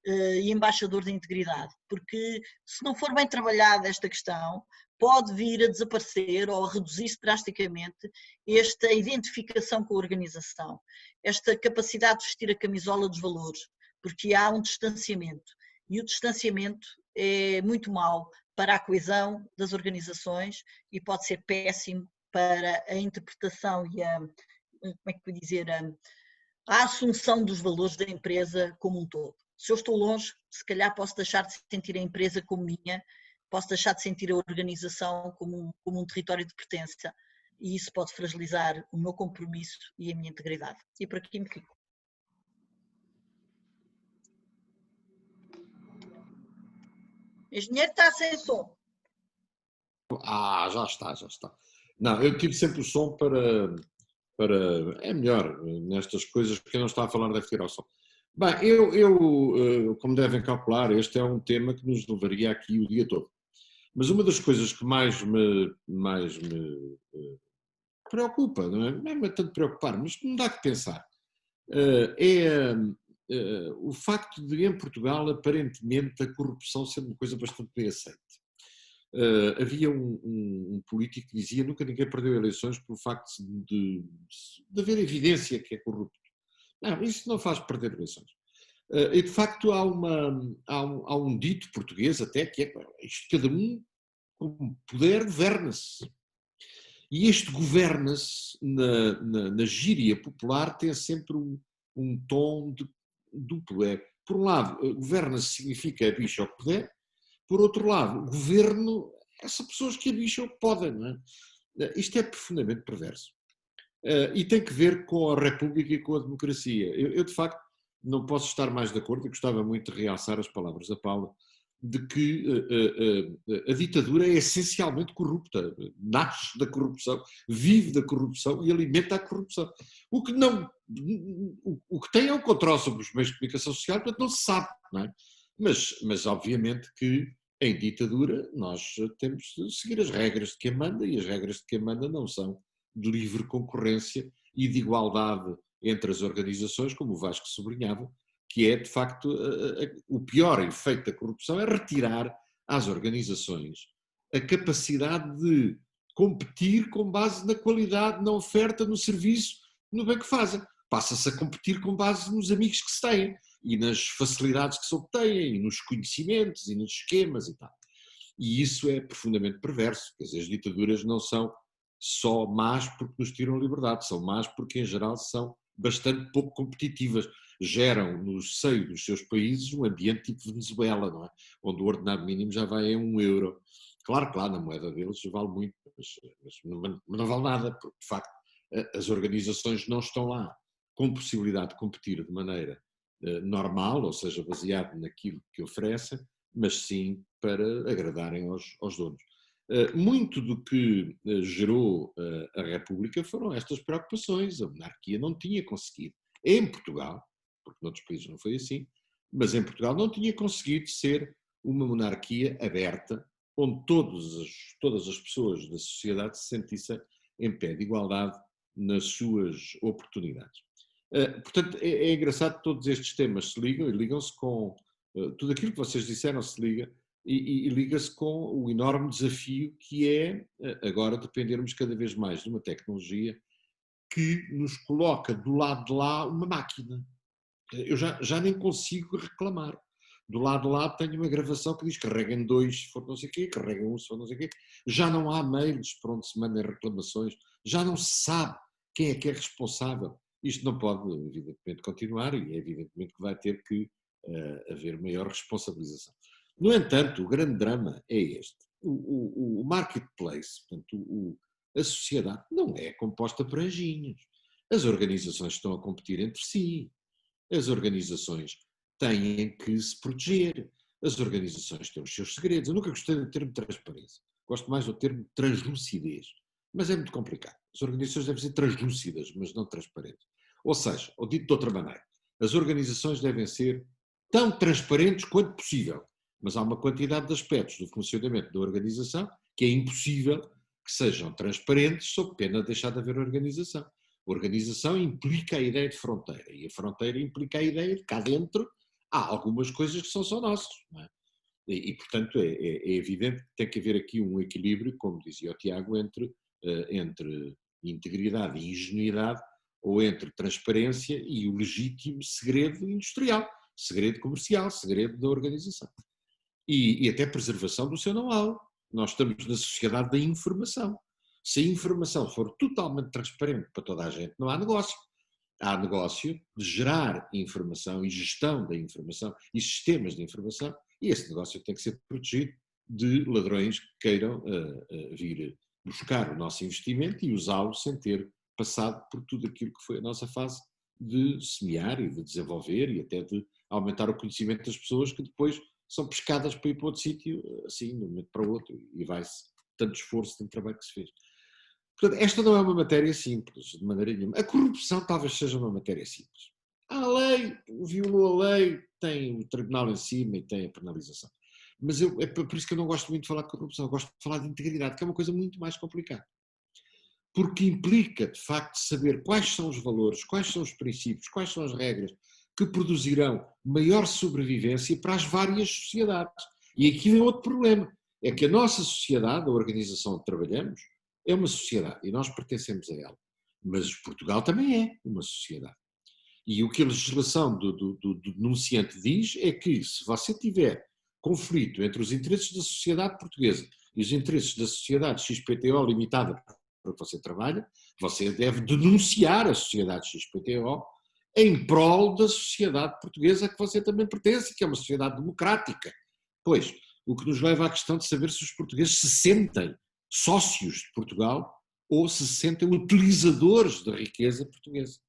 e embaixador da integridade, porque se não for bem trabalhada esta questão, pode vir a desaparecer ou a reduzir-se drasticamente esta identificação com a organização, esta capacidade de vestir a camisola dos valores, porque há um distanciamento e o distanciamento é muito mau para a coesão das organizações e pode ser péssimo para a interpretação e como é que eu dizer, a assunção dos valores da empresa como um todo. Se eu estou longe, se calhar posso deixar de sentir a empresa como minha, posso deixar de sentir a organização como um território de pertença e isso pode fragilizar o meu compromisso e a minha integridade. E por aqui me fico. Engenheiro está sem som. Já está, já está. Não, eu tive sempre o som para... É melhor nestas coisas, porque não está a falar deve tirar o som. Bem, como devem calcular, este é um tema que nos levaria aqui o dia todo. Mas uma das coisas que mais me preocupa, não é tanto preocupar, mas que me dá que pensar, é o facto de em Portugal aparentemente a corrupção ser uma coisa bastante bem aceita. Havia um político que dizia nunca ninguém perdeu eleições pelo facto de haver evidência que é corrupto. Não, isso não faz perder eleições. E de facto há um dito português até que é isto, cada um com poder governa-se. E este governa-se na gíria popular tem sempre um tom duplo. Por um lado, governa-se significa a bicha ao que puder, por outro lado, o governo, são pessoas que a bicha ao que podem. Não é? Isto é profundamente perverso. E tem que ver com a República e com a democracia. Eu de facto, não posso estar mais de acordo, e gostava muito de realçar as palavras da Paula, de que a ditadura é essencialmente corrupta, nasce da corrupção, vive da corrupção e alimenta a corrupção. O que tem é um controle sobre os meios de comunicação social, portanto não se sabe, não é? Mas obviamente que em ditadura nós temos de seguir as regras de quem manda e as regras de quem manda não são de livre concorrência e de igualdade entre as organizações, como o Vasco sublinhava, que é, de facto, o pior efeito da corrupção é retirar às organizações a capacidade de competir com base na qualidade, na oferta, no serviço, no bem que fazem. Passa-se a competir com base nos amigos que se têm e nas facilidades que se obtêm e nos conhecimentos e nos esquemas e tal. E isso é profundamente perverso. Quer dizer, as ditaduras não são só más porque nos tiram a liberdade, são más porque, em geral, são bastante pouco competitivas. Geram no seio dos seus países um ambiente tipo Venezuela, não é? Onde o ordenado mínimo já vai a €1. Claro que lá na moeda deles vale muito, mas não vale nada, porque de facto as organizações não estão lá com possibilidade de competir de maneira normal, ou seja, baseado naquilo que oferecem, mas sim para agradarem aos donos. Muito do que gerou a República foram estas preocupações. A monarquia não tinha conseguido, em Portugal, porque noutros países não foi assim, mas em Portugal não tinha conseguido ser uma monarquia aberta, onde todas as pessoas da sociedade se sentissem em pé de igualdade nas suas oportunidades. Portanto, é engraçado que todos estes temas se ligam e ligam-se com tudo aquilo que vocês disseram, se liga e liga-se com o enorme desafio que é agora dependermos cada vez mais de uma tecnologia que nos coloca do lado de lá uma máquina. Eu já nem consigo reclamar. Do lado de lá tenho uma gravação que diz carreguem 2 se for não sei o quê, carreguem 1 se for não sei o quê. Já não há mails para onde se mandem reclamações, já não se sabe quem é responsável. Isto não pode, evidentemente, continuar e é evidentemente que vai ter que haver maior responsabilização. No entanto, o grande drama é este. O marketplace, portanto, A sociedade não é composta por anjinhos. As organizações estão a competir entre si. As organizações têm que se proteger. As organizações têm os seus segredos. Eu nunca gostei do termo transparência. Gosto mais do termo translucidez. Mas é muito complicado. As organizações devem ser translúcidas, mas não transparentes. Ou seja, ou dito de outra maneira, as organizações devem ser tão transparentes quanto possível. Mas há uma quantidade de aspectos do funcionamento da organização que é impossível que sejam transparentes sob pena de deixar de haver organização. A organização implica a ideia de fronteira e a fronteira implica a ideia de cá dentro há algumas coisas que são só nossas. Não é? Portanto, é evidente que tem que haver aqui um equilíbrio, como dizia o Tiago, entre integridade e ingenuidade, ou entre transparência e o legítimo segredo industrial, segredo comercial, segredo da organização. E até preservação do seu know-how. Nós estamos na sociedade da informação. Se a informação for totalmente transparente para toda a gente, não há negócio. Há negócio de gerar informação e gestão da informação e sistemas de informação, e esse negócio tem que ser protegido de ladrões que queiram vir buscar o nosso investimento e usá-lo sem ter passado por tudo aquilo que foi a nossa fase de semear e de desenvolver e até de aumentar o conhecimento das pessoas que depois são pescadas para ir para outro sítio, assim, de um momento para o outro, e vai-se tanto esforço, tanto trabalho que se fez. Portanto, esta não é uma matéria simples, de maneira nenhuma. A corrupção talvez seja uma matéria simples. Há a lei, violou a lei, tem o tribunal em cima e tem a penalização. Mas é por isso que eu não gosto muito de falar de corrupção, eu gosto de falar de integridade, que é uma coisa muito mais complicada. Porque implica, de facto, saber quais são os valores, quais são os princípios, quais são as regras que produzirão maior sobrevivência para as várias sociedades. E aqui vem outro problema, é que a nossa sociedade, a organização onde trabalhamos, é uma sociedade e nós pertencemos a ela. Mas Portugal também é uma sociedade. E o que a legislação do denunciante diz é que se você tiver conflito entre os interesses da sociedade portuguesa e os interesses da sociedade XPTO limitada para que você trabalha, você deve denunciar a sociedade XPTO em prol da sociedade portuguesa a que você também pertence, que é uma sociedade democrática. Pois, o que nos leva à questão de saber se os portugueses se sentem sócios de Portugal ou se sentem utilizadores da riqueza portuguesa.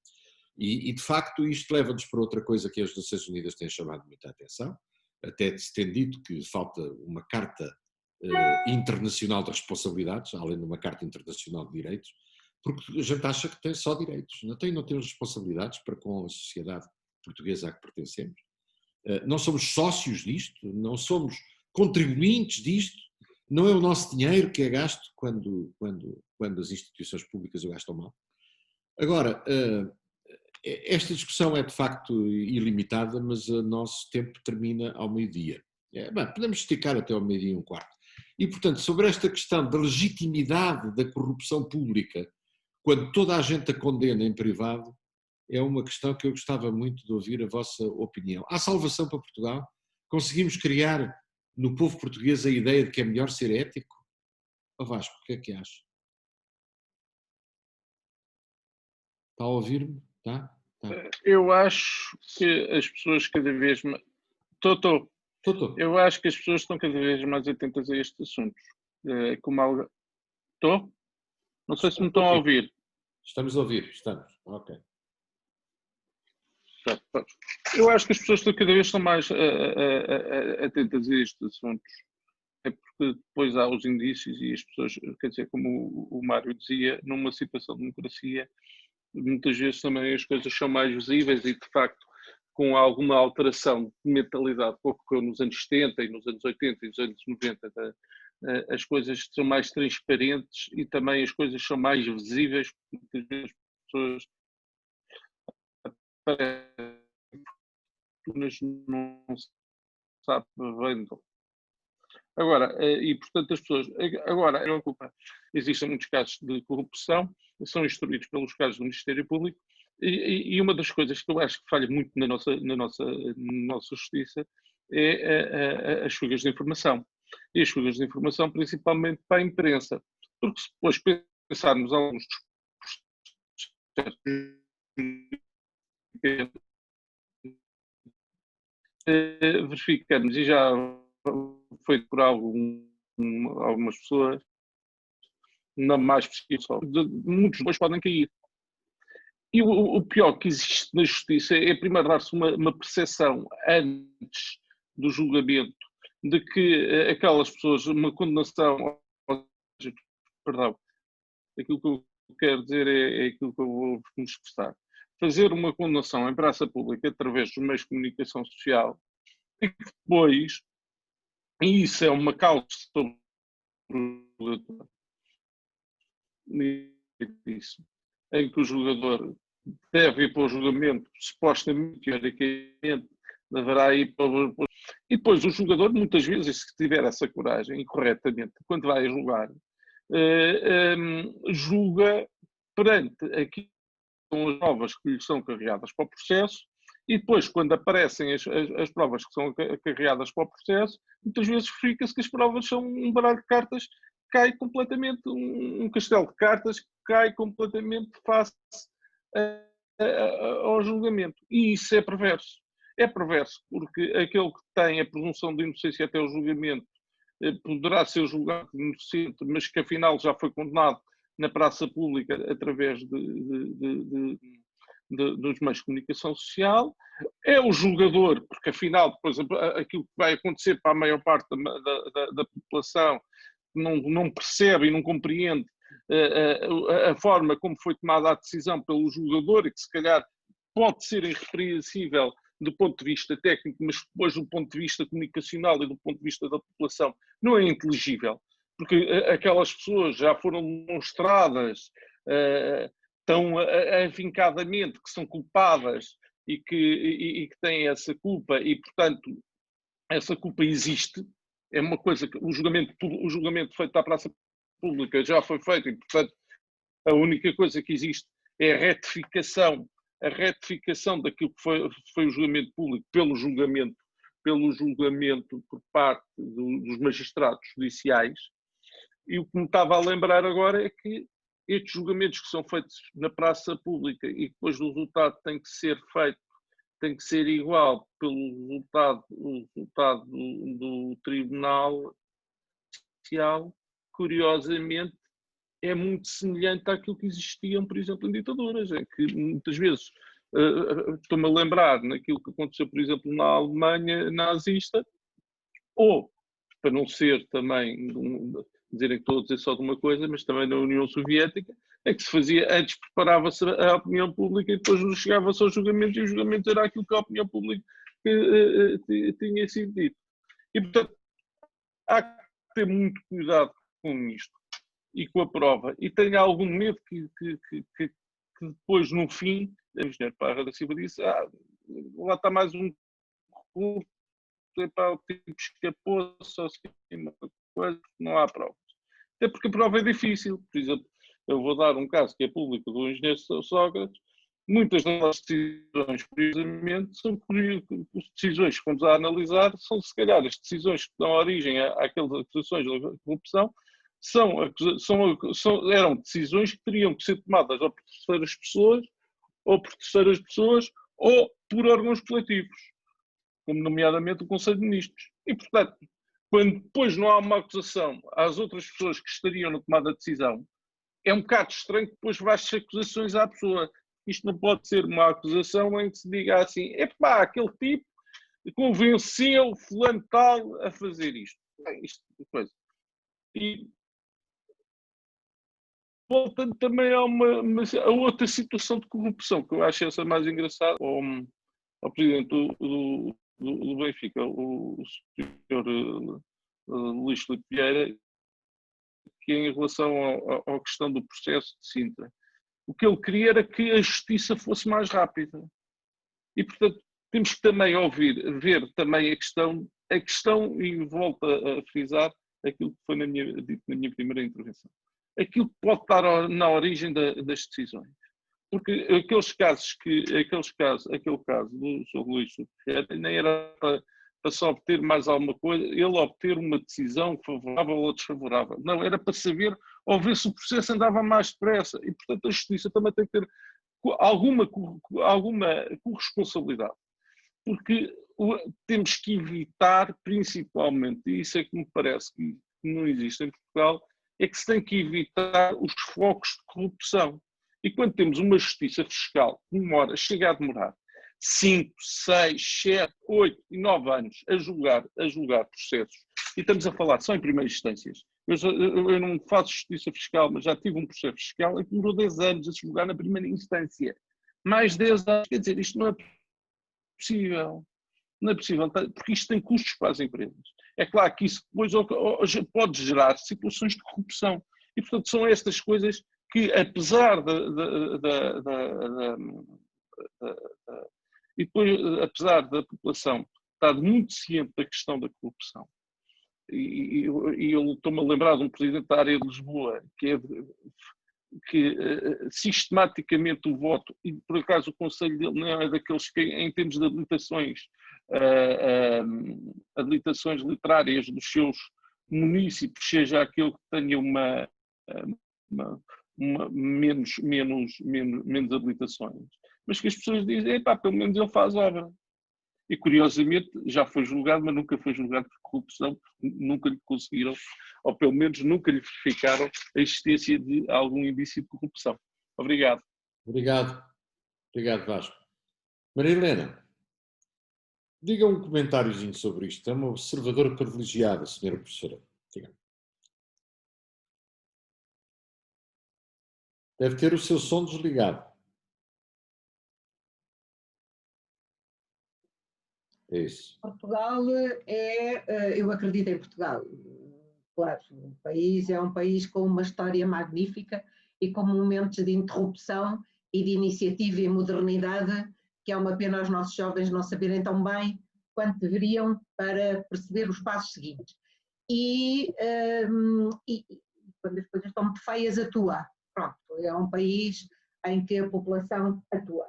E de facto isto leva-nos para outra coisa que as Nações Unidas têm chamado muita atenção, até se tem dito que falta uma Carta Internacional de Responsabilidades, além de uma Carta Internacional de Direitos, porque a gente acha que tem só direitos, não temos responsabilidades para com a sociedade portuguesa a que pertencemos. Não somos sócios disto, não somos contribuintes disto, não é o nosso dinheiro que é gasto quando as instituições públicas o gastam mal. Agora, esta discussão é de facto ilimitada, mas o nosso tempo termina ao meio-dia. Podemos esticar até ao meio-dia e um quarto. E, portanto, sobre esta questão da legitimidade da corrupção pública, quando toda a gente a condena em privado, é uma questão que eu gostava muito de ouvir a vossa opinião. Há salvação para Portugal? Conseguimos criar no povo português a ideia de que é melhor ser ético? Ó Vasco, o que é que acha? Está a ouvir-me? Tá? Eu acho que as pessoas cada vez mais... Estou. Eu acho que as pessoas estão cada vez mais atentas a estes assuntos. Como algo... Estou? Não sei se me estão a ouvir. Estamos a ouvir, estamos. Ok. Eu acho que as pessoas estão cada vez estão mais atentas a estes assuntos. É porque depois há os indícios e as pessoas, quer dizer, como o Mário dizia, numa situação de democracia, muitas vezes também as coisas são mais visíveis e, de facto, com alguma alteração de mentalidade que ocorreu nos anos 70 e nos anos 80 e nos anos 90, as coisas são mais transparentes e também as coisas são mais visíveis, porque muitas vezes as pessoas não sabem bem. Agora, e portanto as pessoas, agora, não é culpa, existem muitos casos de corrupção, são instruídos pelos casos do Ministério Público, e uma das coisas que eu acho que falha muito na nossa justiça é as fugas de informação. E as fugas de informação principalmente para a imprensa. Porque se depois pensarmos alguns verificamos, e já foi por algumas pessoas, na mais possível, muitos depois podem cair. E o pior que existe na justiça é primeiro dar-se uma percepção antes do julgamento de que aquelas pessoas, uma condenação, perdão, aquilo que eu quero dizer é aquilo que eu vou me expressar. Fazer uma condenação em praça pública através dos meios de comunicação social e que depois, e isso é uma causa sobre o jogador, isso, em que o jogador deve ir para o julgamento, supostamente, teoricamente, deverá ir para o... E depois o jogador, muitas vezes, se tiver essa coragem, e corretamente, quando vai a julgar, julga perante aquilo que são as provas que lhe são carregadas para o processo, e depois, quando aparecem as provas que são carregadas para o processo, muitas vezes verifica-se que as provas são um baralho de cartas que cai completamente, um castelo de cartas que cai completamente face ao julgamento. E isso é perverso. É perverso porque aquele que tem a presunção de inocência até o julgamento poderá ser julgado de inocente, mas que afinal já foi condenado na praça pública através dos meios de comunicação social. É o julgador, porque afinal depois aquilo que vai acontecer para a maior parte da população não percebe e não compreende a forma como foi tomada a decisão pelo julgador e que se calhar pode ser irrepreensível do ponto de vista técnico, mas depois do ponto de vista comunicacional e do ponto de vista da população não é inteligível, porque aquelas pessoas já foram demonstradas tão afincadamente que são culpadas e que têm essa culpa e, portanto, essa culpa existe. É uma coisa que o julgamento feito à praça pública já foi feito e, portanto, a única coisa que existe é a retificação daquilo que foi o julgamento público pelo julgamento por parte dos magistrados judiciais. E o que me estava a lembrar agora é que estes julgamentos que são feitos na praça pública e depois o resultado tem que ser feito, tem que ser igual pelo resultado do Tribunal Judicial, curiosamente, é muito semelhante àquilo que existiam, por exemplo, em ditaduras, em que muitas vezes, estou-me a lembrar naquilo que aconteceu, por exemplo, na Alemanha nazista, ou, para não ser também, dizerem que estou a dizer só de uma coisa, mas também na União Soviética, é que se fazia, antes preparava-se a opinião pública e depois chegava-se aos julgamentos e os julgamentos era aquilo que a opinião pública tinha sido dito. E, portanto, há que ter muito cuidado com isto e com a prova. E tenho algum medo que depois, no fim, o engenheiro Parra da Silva disse, lá está mais um recurso, o tipo escapou-se, uma coisa, não há provas. Até porque a prova é difícil. Por exemplo, eu vou dar um caso que é público do engenheiro Sócrates. Muitas das decisões, curiosamente, são decisões que vamos a analisar, são se calhar as decisões que dão origem àquelas acusações de corrupção, eram decisões que teriam que ser tomadas ou por terceiras pessoas, ou por órgãos coletivos, como nomeadamente o Conselho de Ministros. E, portanto, quando depois não há uma acusação às outras pessoas que estariam na tomada de decisão, é um bocado estranho que depois vais-se acusações à pessoa. Isto não pode ser uma acusação em que se diga assim, epá, aquele tipo convenceu fulano tal a fazer isto. Isto é coisa. E voltando também a outra situação de corrupção, que eu acho essa mais engraçada, ao presidente do Benfica, o senhor Luís Filipe Vieira, que em relação à questão do processo de Sintra, o que ele queria era que a justiça fosse mais rápida. E, portanto, temos que também ver também a questão, e volto a frisar aquilo que foi dito na minha primeira intervenção. Aquilo que pode estar na origem das decisões. Porque aquele caso do Sr. Luís Filipe nem era para só obter mais alguma coisa, ele obter uma decisão favorável ou desfavorável. Não, era para saber ou ver se o processo andava mais depressa. E, portanto, a justiça também tem que ter alguma corresponsabilidade. Porque temos que evitar, principalmente, e isso é que me parece que não existe em Portugal, é que se tem que evitar os focos de corrupção. E quando temos uma justiça fiscal que chega a demorar 5, 6, 7, 8 e 9 anos a julgar processos, e estamos a falar só em primeiras instâncias. Eu não faço justiça fiscal, mas já tive um processo fiscal e demorou 10 anos a se julgar na primeira instância. Mais 10 anos, quer dizer, isto não é possível. Não é possível, porque isto tem custos para as empresas. É claro que isso depois pode gerar situações de corrupção. E, portanto, são estas coisas que, apesar e depois, apesar da população estar muito ciente da questão da corrupção, e eu estou-me a lembrar de um presidente da área de Lisboa que sistematicamente o voto, e por acaso o conselho dele não é daqueles que, em termos de habilitações literárias dos seus munícipes, seja aquele que tenha menos habilitações, mas que as pessoas dizem, epá, pelo menos ele faz obra. E curiosamente já foi julgado, mas nunca foi julgado por corrupção, nunca lhe conseguiram, ou pelo menos nunca lhe verificaram a existência de algum indício de corrupção. Obrigado. Obrigado. Obrigado, Vasco. Maria Helena, diga um comentáriozinho sobre isto. É uma observadora privilegiada, senhora professora. Diga. Deve ter o seu som desligado. É isso. Portugal eu acredito em Portugal. Claro, o país é um país com uma história magnífica e com momentos de interrupção e de iniciativa e modernidade, que é uma pena os nossos jovens não saberem tão bem quanto deveriam para perceber os passos seguintes. E quando as coisas estão muito feias, atua. Pronto, é um país em que a população atua.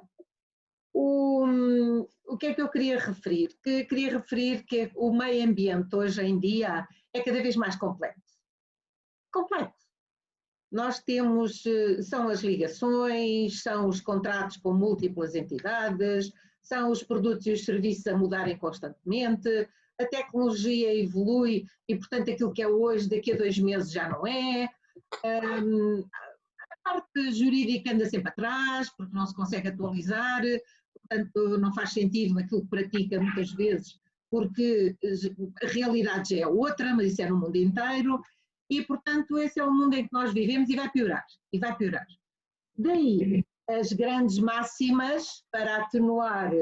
O que é que eu queria referir? Queria referir que o meio ambiente hoje em dia é cada vez mais complexo. Complexo. Nós temos, são as ligações, são os contratos com múltiplas entidades, são os produtos e os serviços a mudarem constantemente, a tecnologia evolui e, portanto, aquilo que é hoje, daqui a 2 meses já não é. A parte jurídica anda sempre atrás, porque não se consegue atualizar, portanto não faz sentido aquilo que pratica muitas vezes, porque a realidade já é outra, mas isso é no mundo inteiro, e portanto esse é o mundo em que nós vivemos e vai piorar, Daí as grandes máximas para atenuar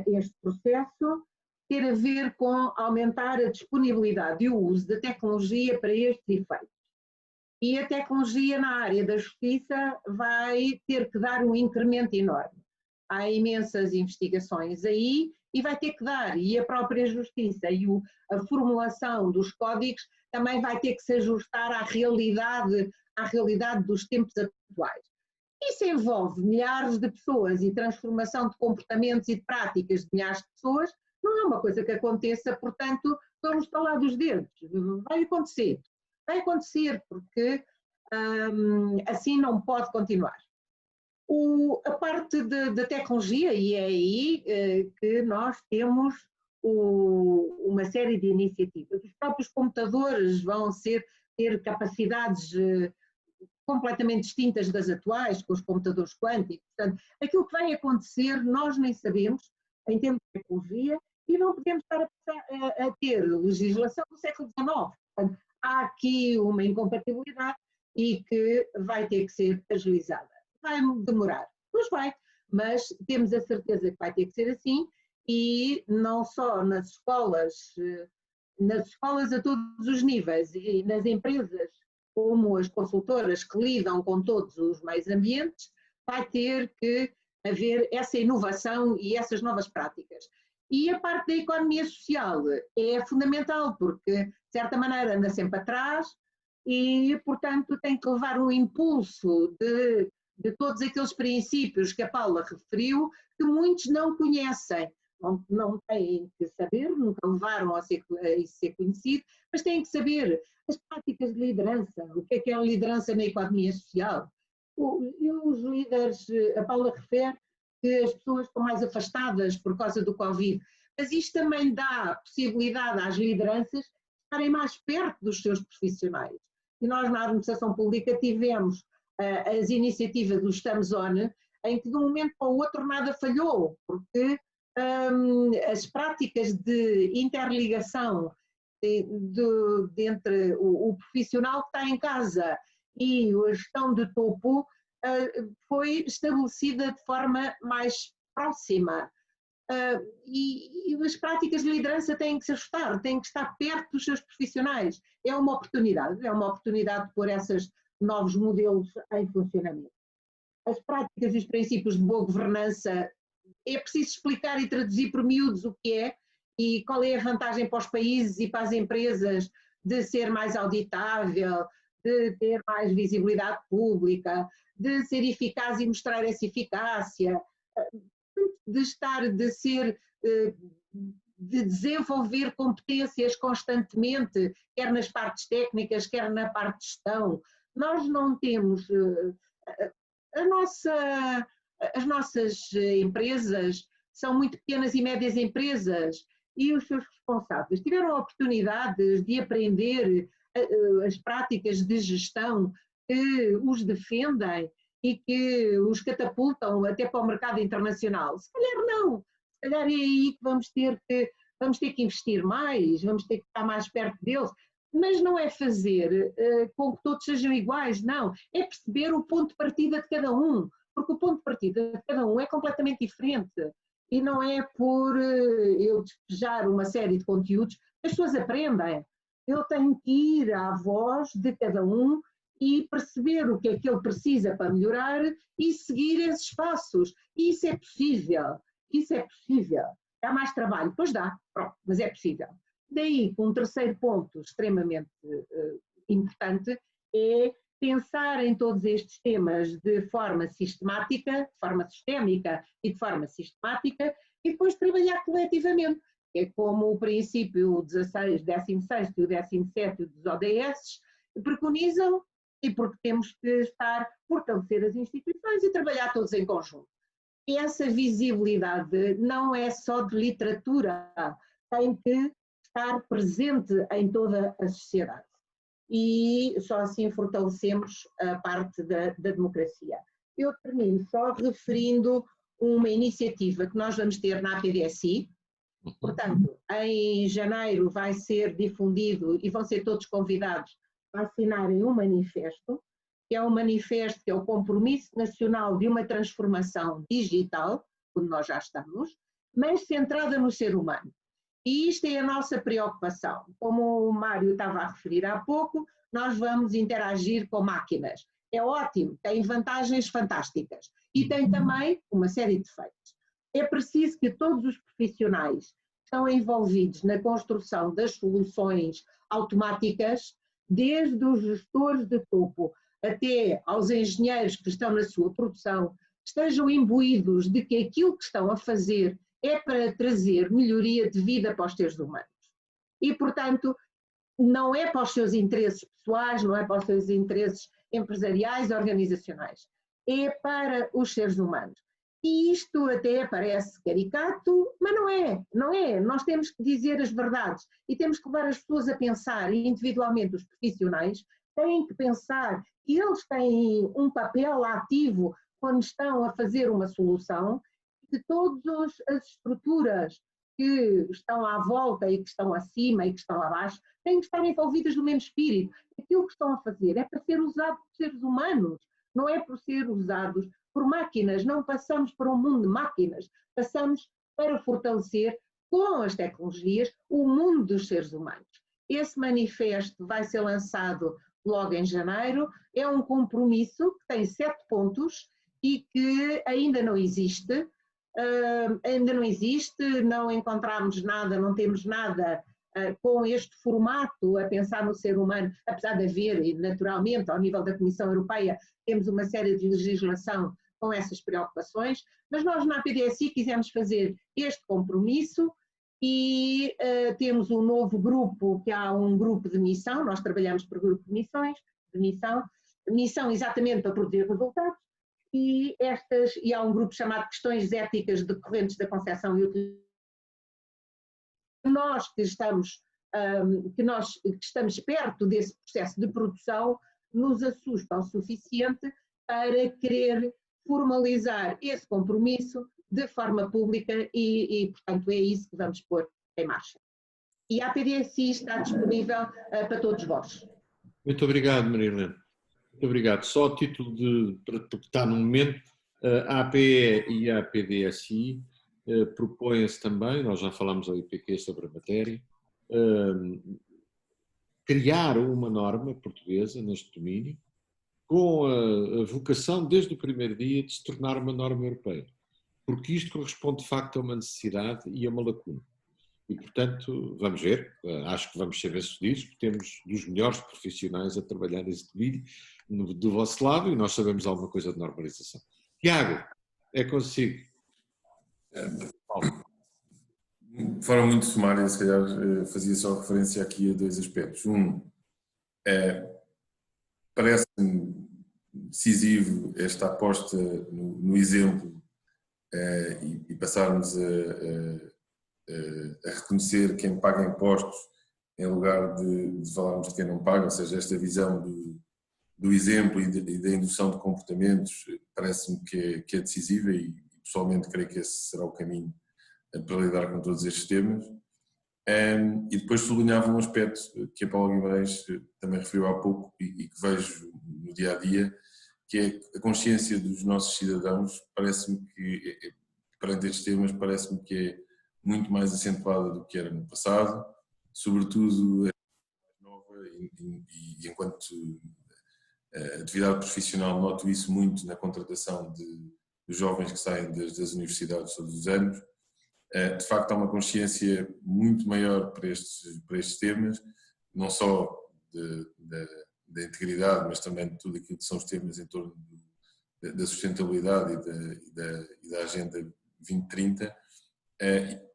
este processo ter a ver com aumentar a disponibilidade e o uso da tecnologia para estes efeitos. E a tecnologia na área da justiça vai ter que dar um incremento enorme. Há imensas investigações aí e vai ter que dar, e a própria justiça e a formulação dos códigos também vai ter que se ajustar à realidade dos tempos atuais. Isso envolve milhares de pessoas e transformação de comportamentos e de práticas de milhares de pessoas, não é uma coisa que aconteça, portanto, vamos falar dos dedos, vai acontecer porque assim não pode continuar. A parte da tecnologia, e é aí que nós temos uma série de iniciativas. Os próprios computadores vão ter capacidades completamente distintas das atuais, com os computadores quânticos. Portanto, aquilo que vai acontecer nós nem sabemos, em termos de tecnologia, e não podemos estar a ter legislação do século XIX. Portanto, há aqui uma incompatibilidade e que vai ter que ser agilizada. Vai demorar, pois vai, mas temos a certeza que vai ter que ser assim, e não só nas escolas a todos os níveis, e nas empresas como as consultoras que lidam com todos os meios ambientes, vai ter que haver essa inovação e essas novas práticas. E a parte da economia social é fundamental, porque, de certa maneira, anda sempre atrás e, portanto, tem que levar um impulso de todos aqueles princípios que a Paula referiu, que muitos não conhecem, não têm que saber, nunca levaram a isso ser conhecido, mas têm que saber as práticas de liderança, o que é a liderança na economia social. E os líderes, a Paula refere que as pessoas estão mais afastadas por causa do Covid, mas isto também dá possibilidade às lideranças estarem mais perto dos seus profissionais. E nós na administração pública tivemos as iniciativas do Estamos On, em que de um momento para o outro nada falhou, porque as práticas de interligação entre o profissional que está em casa e a gestão de topo foi estabelecida de forma mais próxima. E as práticas de liderança têm que se ajustar, têm que estar perto dos seus profissionais. É uma oportunidade de pôr esses novos modelos em funcionamento. As práticas e os princípios de boa governança, é preciso explicar e traduzir por miúdos o que é e qual é a vantagem para os países e para as empresas de ser mais auditável, de ter mais visibilidade pública, de ser eficaz e mostrar essa eficácia, de desenvolver competências constantemente, quer nas partes técnicas, quer na parte de gestão. Nós não temos... As nossas empresas são muito pequenas e médias empresas e os seus responsáveis tiveram oportunidades de aprender as práticas de gestão que os defendem e que os catapultam até para o mercado internacional. Se calhar não, se calhar é aí que vamos ter que investir mais, vamos ter que estar mais perto deles, mas não é fazer com que todos sejam iguais, não, é perceber o ponto de partida de cada um, porque o ponto de partida de cada um é completamente diferente e não é por eu despejar uma série de conteúdos que as pessoas aprendem. Eu tenho que ir à voz de cada um e perceber o que é que ele precisa para melhorar e seguir esses passos. E isso é possível, isso é possível. Dá mais trabalho, pois dá, pronto, mas é possível. Daí, um terceiro ponto extremamente importante é pensar em todos estes temas de forma sistemática, de forma sistémica e de forma sistemática e depois trabalhar coletivamente. É como o princípio 16, 16 e o 17 dos ODS preconizam e porque temos que fortalecer as instituições e trabalhar todos em conjunto. E essa visibilidade não é só de literatura, tem que estar presente em toda a sociedade. E só assim fortalecemos a parte da democracia. Eu termino só referindo uma iniciativa que nós vamos ter na APDSI. Portanto, em janeiro vai ser difundido e vão ser todos convidados a assinarem um manifesto, que é um manifesto que é o compromisso nacional de uma transformação digital, onde nós já estamos, mas centrada no ser humano. E isto é a nossa preocupação. Como o Mário estava a referir há pouco, nós vamos interagir com máquinas. É ótimo, tem vantagens fantásticas e tem também uma série de defeitos. É preciso que todos os profissionais que estão envolvidos na construção das soluções automáticas, desde os gestores de topo até aos engenheiros que estão na sua produção, estejam imbuídos de que aquilo que estão a fazer é para trazer melhoria de vida para os seres humanos. E, portanto, não é para os seus interesses pessoais, não é para os seus interesses empresariais, organizacionais. É para os seres humanos. E isto até parece caricato, mas não é, não é. Nós temos que dizer as verdades e temos que levar as pessoas a pensar, e individualmente os profissionais têm que pensar que eles têm um papel ativo quando estão a fazer uma solução, que todas as estruturas que estão à volta e que estão acima e que estão abaixo têm que estar envolvidas no mesmo espírito. Aquilo que estão a fazer é para ser usado por seres humanos, não é por ser usados por máquinas. Não passamos para um mundo de máquinas, passamos para fortalecer com as tecnologias o mundo dos seres humanos. Esse manifesto vai ser lançado logo em janeiro, é um compromisso que tem 7 pontos e que ainda não existe. Não encontramos nada, não temos nada com este formato a pensar no ser humano, apesar de haver, e naturalmente, ao nível da Comissão Europeia, temos uma série de legislação com essas preocupações, mas nós na APDSI quisemos fazer este compromisso e temos um novo grupo, que há um grupo de missão, nós trabalhamos por grupo de missão exatamente para produzir resultados, e há um grupo chamado Questões Éticas decorrentes da concepção e utilização. Nós que estamos que nós que estamos perto desse processo de produção nos assusta o suficiente para querer formalizar esse compromisso de forma pública e, portanto, é isso que vamos pôr em marcha. E a APDSI está disponível para todos vós. Muito obrigado, Maria Helena. Muito obrigado. Só a título porque está no momento, a APE e a APDSI propõem-se também, nós já falámos ao IPQ sobre a matéria, criar uma norma portuguesa neste domínio com a vocação desde o primeiro dia de se tornar uma norma europeia, porque isto corresponde de facto a uma necessidade e a uma lacuna. E, portanto, vamos ver, acho que vamos ser bem-sucedidos, porque temos dos melhores profissionais a trabalhar neste domínio do vosso lado e nós sabemos alguma coisa de normalização. Tiago, é consigo. De forma muito sumária, se calhar fazia só referência aqui a dois aspectos. Parece-me decisivo esta aposta no exemplo e passarmos a reconhecer quem paga impostos em lugar de falarmos de quem não paga, ou seja, esta visão do exemplo e da indução de comportamentos parece-me que é decisiva e pessoalmente creio que esse será o caminho para lidar com todos estes temas. E depois sublinhava um aspecto que a Paula Guimarães também referiu há pouco e que vejo no dia a dia, que é a consciência dos nossos cidadãos. Parece-me que, perante estes temas, parece-me que é muito mais acentuada do que era no passado, sobretudo a nova e enquanto atividade profissional noto isso muito na contratação dos jovens que saem das universidades todos os anos. De facto há uma consciência muito maior para estes temas, não só da integridade, mas também de tudo aquilo que são os temas em torno da sustentabilidade e da Agenda 2030,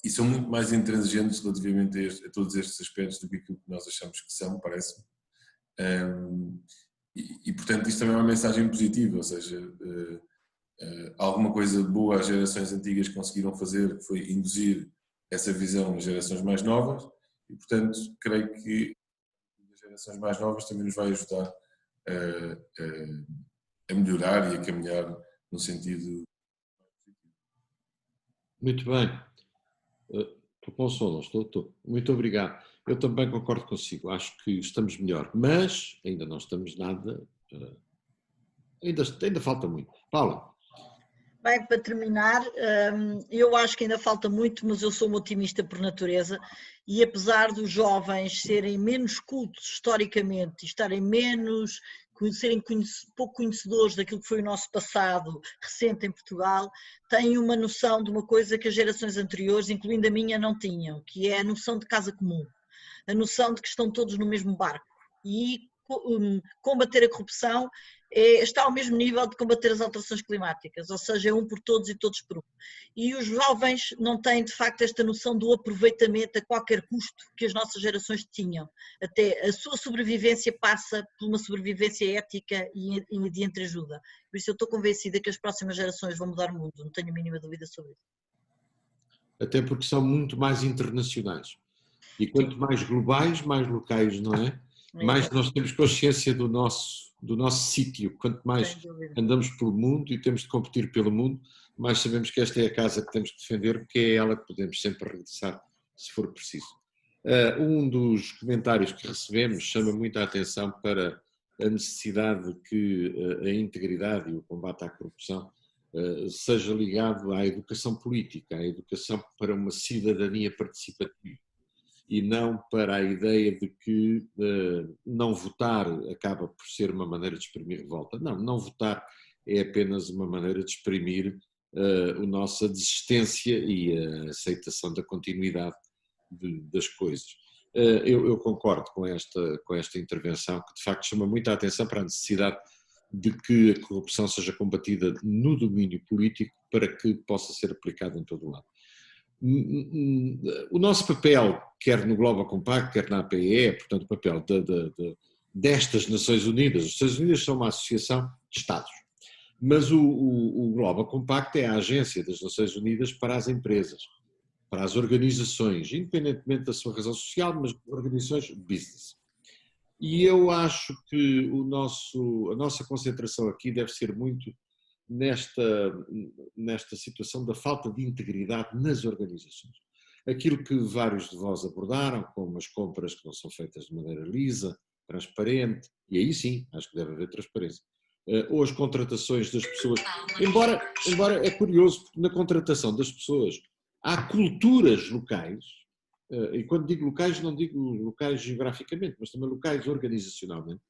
e são muito mais intransigentes relativamente a todos estes aspectos do que aquilo que nós achamos que são, parece-me. E portanto isto também é uma mensagem positiva, ou seja, alguma coisa boa as gerações antigas conseguiram fazer, que foi induzir essa visão nas gerações mais novas, e portanto creio que as gerações mais novas também nos vai ajudar a melhorar e a caminhar no sentido positivo. Muito bem. Estou com sono, estou. Muito obrigado. Eu também concordo consigo, acho que estamos melhor, mas ainda não estamos nada, ainda falta muito. Paula. Bem, para terminar, eu acho que ainda falta muito, mas eu sou uma otimista por natureza e apesar dos jovens serem menos cultos historicamente e serem pouco conhecedores daquilo que foi o nosso passado recente em Portugal, têm uma noção de uma coisa que as gerações anteriores, incluindo a minha, não tinham, que é a noção de casa comum, a noção de que estão todos no mesmo barco e combater a corrupção está ao mesmo nível de combater as alterações climáticas, ou seja, é um por todos e todos por um. E os jovens não têm de facto esta noção do aproveitamento a qualquer custo que as nossas gerações tinham. Até a sua sobrevivência passa por uma sobrevivência ética e de entreajuda. Por isso eu estou convencida que as próximas gerações vão mudar o mundo, não tenho a mínima dúvida sobre isso. Até porque são muito mais internacionais. E quanto mais globais, mais locais, não é? Mais nós temos consciência do nosso sítio. Quanto mais andamos pelo mundo e temos de competir pelo mundo, mais sabemos que esta é a casa que temos de defender, porque é ela que podemos sempre regressar, se for preciso. Um dos comentários que recebemos chama muita atenção para a necessidade de que a integridade e o combate à corrupção seja ligado à educação política, à educação para uma cidadania participativa. E não para a ideia de que não votar acaba por ser uma maneira de exprimir revolta. Não votar é apenas uma maneira de exprimir a nossa desistência e a aceitação da continuidade das coisas. Eu concordo com esta intervenção, que de facto chama muita atenção para a necessidade de que a corrupção seja combatida no domínio político para que possa ser aplicada em todo o lado. O nosso papel, quer no Global Compact, quer na APE, portanto o papel destas Nações Unidas, as Nações Unidas são uma associação de Estados, mas o Global Compact é a agência das Nações Unidas para as empresas. para as organizações, independentemente da sua razão social, mas organizações business. E eu acho que a nossa concentração aqui deve ser muito nesta situação da falta de integridade nas organizações. Aquilo que vários de vós abordaram, como as compras que não são feitas de maneira lisa, transparente, e aí sim, acho que deve haver transparência, ou as contratações das pessoas, embora é curioso, porque na contratação das pessoas há culturas locais, e quando digo locais não digo locais geograficamente, mas também locais organizacionalmente,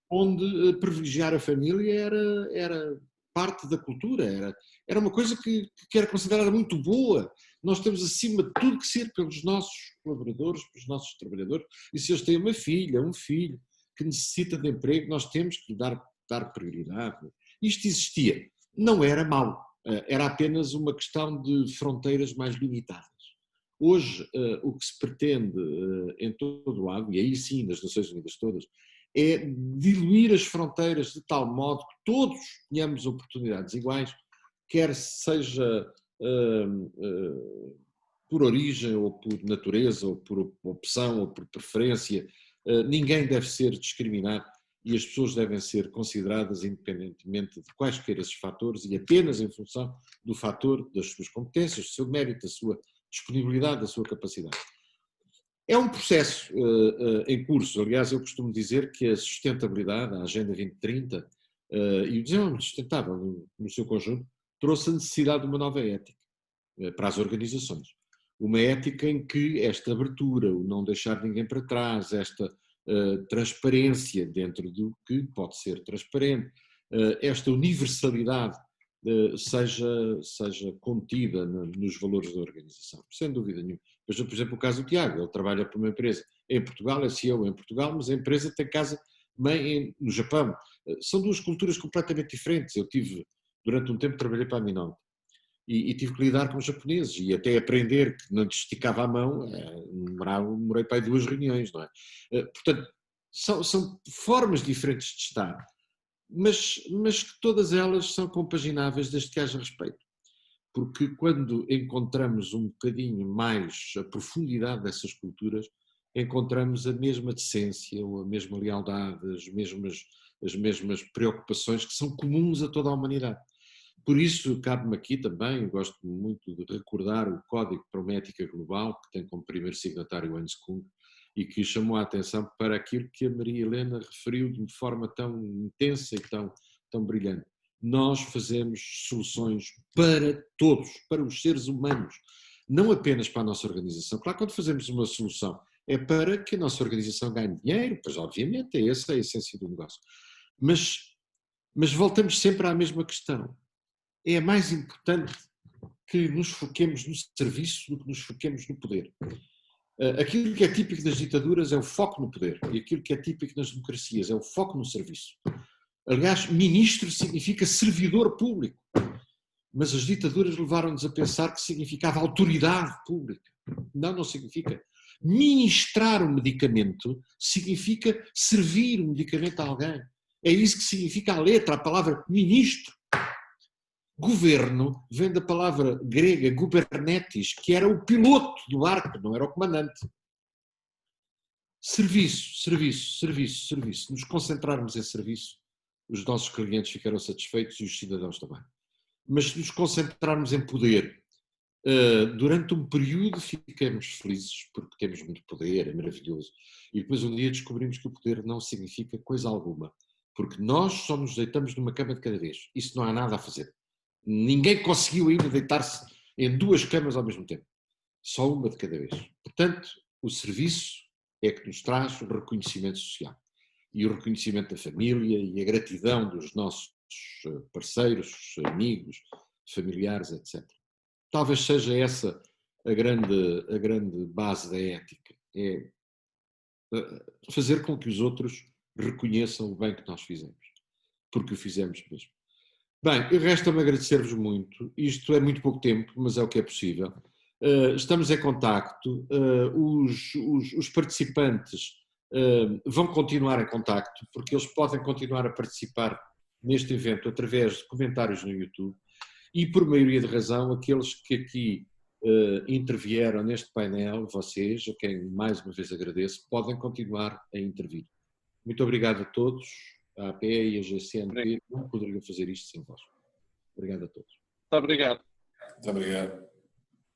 onde privilegiar a família era parte da cultura, era uma coisa que era considerada muito boa. Nós temos acima de tudo que ser pelos nossos colaboradores, pelos nossos trabalhadores, e se eles têm uma filha, um filho que necessita de emprego, nós temos que lhe dar prioridade. Isto existia, não era mau, era apenas uma questão de fronteiras mais limitadas. Hoje, o que se pretende em todo o lado, e aí sim nas Nações Unidas todas, é diluir as fronteiras de tal modo que todos tenhamos oportunidades iguais, quer seja por origem, ou por natureza, ou por opção, ou por preferência. Ninguém deve ser discriminado e as pessoas devem ser consideradas independentemente de quaisquer esses fatores e apenas em função do fator das suas competências, do seu mérito, da sua disponibilidade, da sua capacidade. É um processo em curso. Aliás, eu costumo dizer que a sustentabilidade, a Agenda 2030 e o desenvolvimento sustentável no seu conjunto trouxe a necessidade de uma nova ética para as organizações. Uma ética em que esta abertura, o não deixar ninguém para trás, esta transparência dentro do que pode ser transparente, esta universalidade seja contida nos valores da organização, sem dúvida nenhuma. Veja, por exemplo, o caso do Tiago, ele trabalha para uma empresa em Portugal, é CEO em Portugal, mas a empresa tem casa-mãe no Japão. São duas culturas completamente diferentes. Eu durante um tempo, trabalhei para a Minolta e tive que lidar com os japoneses e até aprender que não lhes esticava a mão, demorei para aí 2 reuniões, não é? Portanto, são formas diferentes de estar, mas que todas elas são compagináveis desde que haja respeito. Porque quando encontramos um bocadinho mais a profundidade dessas culturas, encontramos a mesma decência, ou a mesma lealdade, as mesmas preocupações que são comuns a toda a humanidade. Por isso, cabe-me aqui também, gosto muito de recordar o Código para uma Ética Global, que tem como primeiro signatário o Hans Kuhn, e que chamou a atenção para aquilo que a Maria Helena referiu de forma tão intensa e tão brilhante. Nós fazemos soluções para todos, para os seres humanos, não apenas para a nossa organização. Claro, quando fazemos uma solução é para que a nossa organização ganhe dinheiro, pois obviamente essa é a essência do negócio. Mas voltamos sempre à mesma questão. É mais importante que nos foquemos no serviço do que nos foquemos no poder. Aquilo que é típico das ditaduras é o foco no poder, e aquilo que é típico nas democracias é o foco no serviço. Aliás, ministro significa servidor público, mas as ditaduras levaram-nos a pensar que significava autoridade pública. Não significa. Ministrar um medicamento significa servir um medicamento a alguém. É isso que significa a letra, a palavra ministro. Governo vem da palavra grega gubernetis, que era o piloto do barco, não era o comandante. Serviço, serviço, serviço, serviço. Nos concentrarmos em serviço, os nossos clientes ficarão satisfeitos e os cidadãos também. Mas se nos concentrarmos em poder, durante um período ficamos felizes porque temos muito poder, é maravilhoso. E depois um dia descobrimos que o poder não significa coisa alguma, porque nós só nos deitamos numa cama de cada vez. Isso não há nada a fazer. Ninguém conseguiu ainda deitar-se em 2 camas ao mesmo tempo. Só uma de cada vez. Portanto, o serviço é que nos traz o reconhecimento social. E o reconhecimento da família e a gratidão dos nossos parceiros, amigos, familiares, etc. Talvez seja essa a grande base da ética. É fazer com que os outros reconheçam o bem que nós fizemos. Porque o fizemos mesmo. Bem, resta-me agradecer-vos muito. Isto é muito pouco tempo, mas é o que é possível. Estamos em contacto. Os participantes vão continuar em contacto, porque eles podem continuar a participar neste evento através de comentários no YouTube e, por maioria de razão, aqueles que aqui intervieram neste painel, vocês, a quem mais uma vez agradeço, podem continuar a intervir. Muito obrigado a todos. A APE e a GCNP não poderiam fazer isto sem vós. Obrigado a todos. Muito obrigado. Muito obrigado.